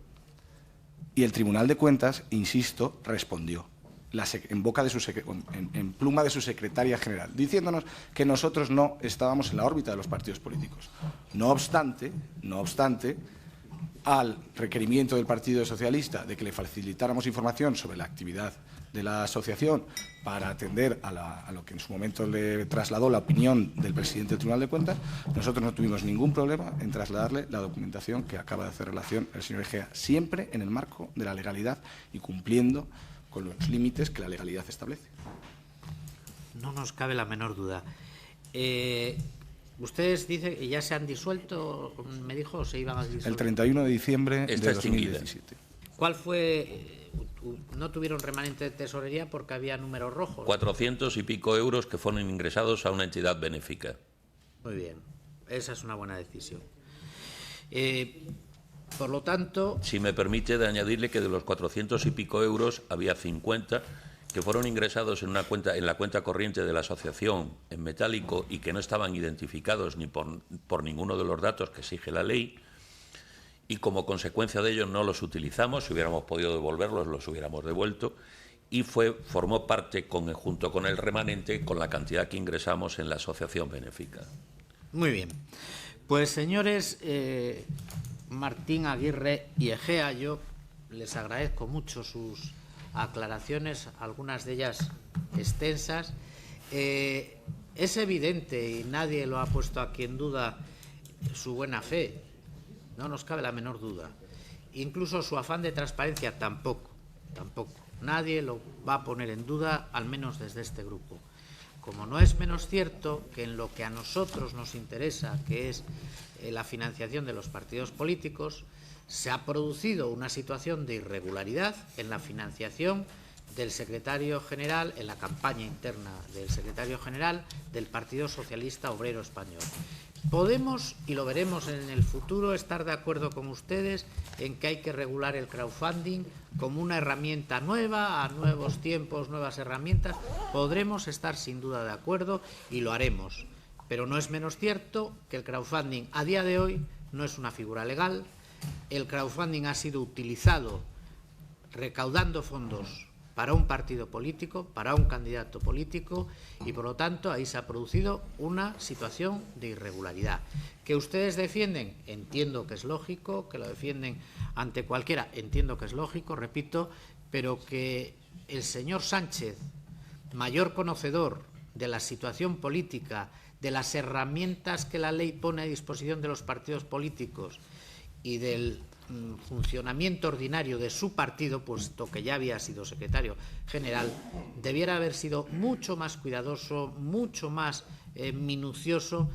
Y el Tribunal de Cuentas, insisto, respondió en boca de en pluma de su secretaria general, diciéndonos que nosotros no estábamos en la órbita de los partidos políticos. No obstante, al requerimiento del Partido Socialista de que le facilitáramos información sobre la actividad de la asociación para atender a lo que en su momento le trasladó la opinión del presidente del Tribunal de Cuentas, nosotros no tuvimos ningún problema en trasladarle la documentación que acaba de hacer relación el señor Egea, siempre en el marco de la legalidad y cumpliendo con los límites que la legalidad establece. No nos cabe la menor duda. Ustedes dicen que ya se han disuelto, me dijo, o se iban a disolver. El 31 de diciembre Está de extinguida. 2017. ¿Cuál fue? ¿No tuvieron remanente de tesorería porque había números rojos? 400 y pico euros que fueron ingresados a una entidad benéfica. Muy bien, esa es una buena decisión. Por lo tanto... Si me permite de añadirle que de los 400 y pico euros había 50 que fueron ingresados en la cuenta corriente de la asociación en metálico y que no estaban identificados ni por ninguno de los datos que exige la ley, y como consecuencia de ello no los utilizamos. Si hubiéramos podido devolverlos, los hubiéramos devuelto, y formó parte, junto con el remanente, con la cantidad que ingresamos en la asociación benéfica. Muy bien. Pues, señores Martín, Aguirre y Egea, yo les agradezco mucho sus aclaraciones, algunas de ellas extensas. Es evidente, y nadie lo ha puesto aquí en duda, su buena fe. No nos cabe la menor duda. Incluso su afán de transparencia tampoco. Nadie lo va a poner en duda, al menos desde este grupo. Como no es menos cierto que en lo que a nosotros nos interesa, que es la financiación de los partidos políticos, se ha producido una situación de irregularidad en la financiación del secretario general, en la campaña interna del secretario general del Partido Socialista Obrero Español. Podemos, y lo veremos en el futuro, estar de acuerdo con ustedes en que hay que regular el crowdfunding como una herramienta nueva, a nuevos tiempos, nuevas herramientas. Podremos estar sin duda de acuerdo y lo haremos. Pero no es menos cierto que el crowdfunding a día de hoy no es una figura legal. El crowdfunding ha sido utilizado recaudando fondos para un partido político, para un candidato político, y por lo tanto ahí se ha producido una situación de irregularidad. ¿Que ustedes defienden? Entiendo que es lógico, que lo defienden ante cualquiera, entiendo que es lógico, repito, pero que el señor Sánchez, mayor conocedor de la situación política, de las herramientas que la ley pone a disposición de los partidos políticos y del funcionamiento ordinario de su partido, puesto que ya había sido secretario general, debiera haber sido mucho más cuidadoso, mucho más minucioso,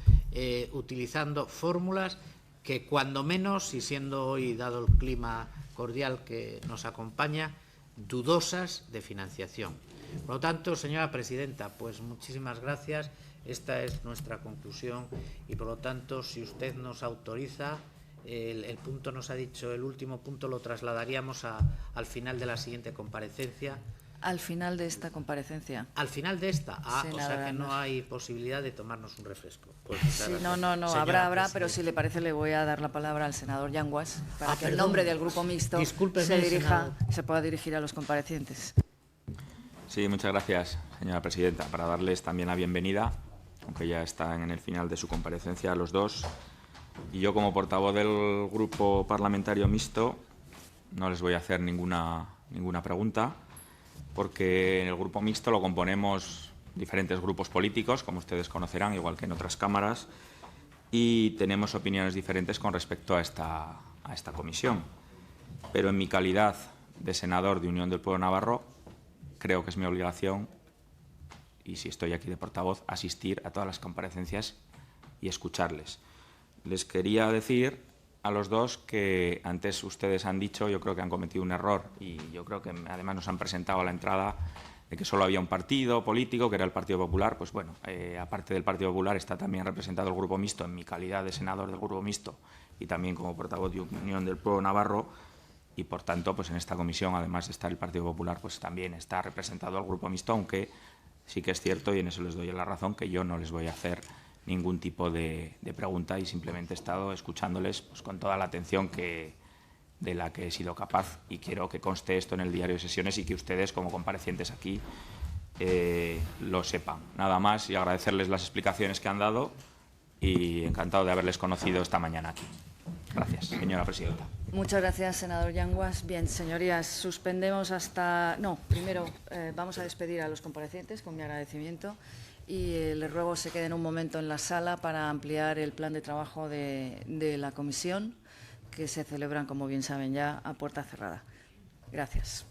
utilizando fórmulas que, cuando menos, y siendo hoy, dado el clima cordial que nos acompaña, dudosas de financiación. Por lo tanto, señora presidenta, pues muchísimas gracias. Esta es nuestra conclusión y, por lo tanto, si usted nos autoriza, el punto nos ha dicho, el último punto lo trasladaríamos al final de la siguiente comparecencia. Al final de esta comparecencia. Al final de esta. Ah, o sea que no hay posibilidad de tomarnos un refresco. Pues sí, no, habrá, pero si le parece le voy a dar la palabra al senador Yanguas para que en nombre del Grupo Mixto se pueda dirigir a los comparecientes. Sí, muchas gracias, señora presidenta. Para darles también la bienvenida, aunque ya están en el final de su comparecencia, a los dos. Y yo, como portavoz del Grupo Parlamentario Mixto, no les voy a hacer ninguna pregunta, porque en el Grupo Mixto lo componemos diferentes grupos políticos, como ustedes conocerán, igual que en otras cámaras, y tenemos opiniones diferentes con respecto a esta comisión. Pero en mi calidad de senador de Unión del Pueblo Navarro, creo que es mi obligación, y si estoy aquí de portavoz, asistir a todas las comparecencias y escucharles. Les quería decir a los dos que antes ustedes han dicho, yo creo que han cometido un error, y yo creo que además nos han presentado a la entrada de que solo había un partido político, que era el Partido Popular. Pues bueno, aparte del Partido Popular está también representado el Grupo Mixto, en mi calidad de senador del Grupo Mixto y también como portavoz de Unión del Pueblo Navarro, y por tanto pues en esta comisión, además de estar el Partido Popular, pues también está representado el Grupo Mixto, aunque sí que es cierto, y en eso les doy la razón, que yo no les voy a hacer ningún tipo de pregunta, y simplemente he estado escuchándoles pues con toda la atención de la que he sido capaz, y quiero que conste esto en el diario de sesiones y que ustedes, como comparecientes aquí, lo sepan. Nada más, y agradecerles las explicaciones que han dado, y encantado de haberles conocido esta mañana aquí. Gracias, señora presidenta. Muchas gracias, senador Yanguas. Bien, señorías, suspendemos hasta... No, primero vamos a despedir a los comparecientes con mi agradecimiento, y les ruego se queden un momento en la sala para ampliar el plan de trabajo de la comisión, que se celebran, como bien saben ya, a puerta cerrada. Gracias.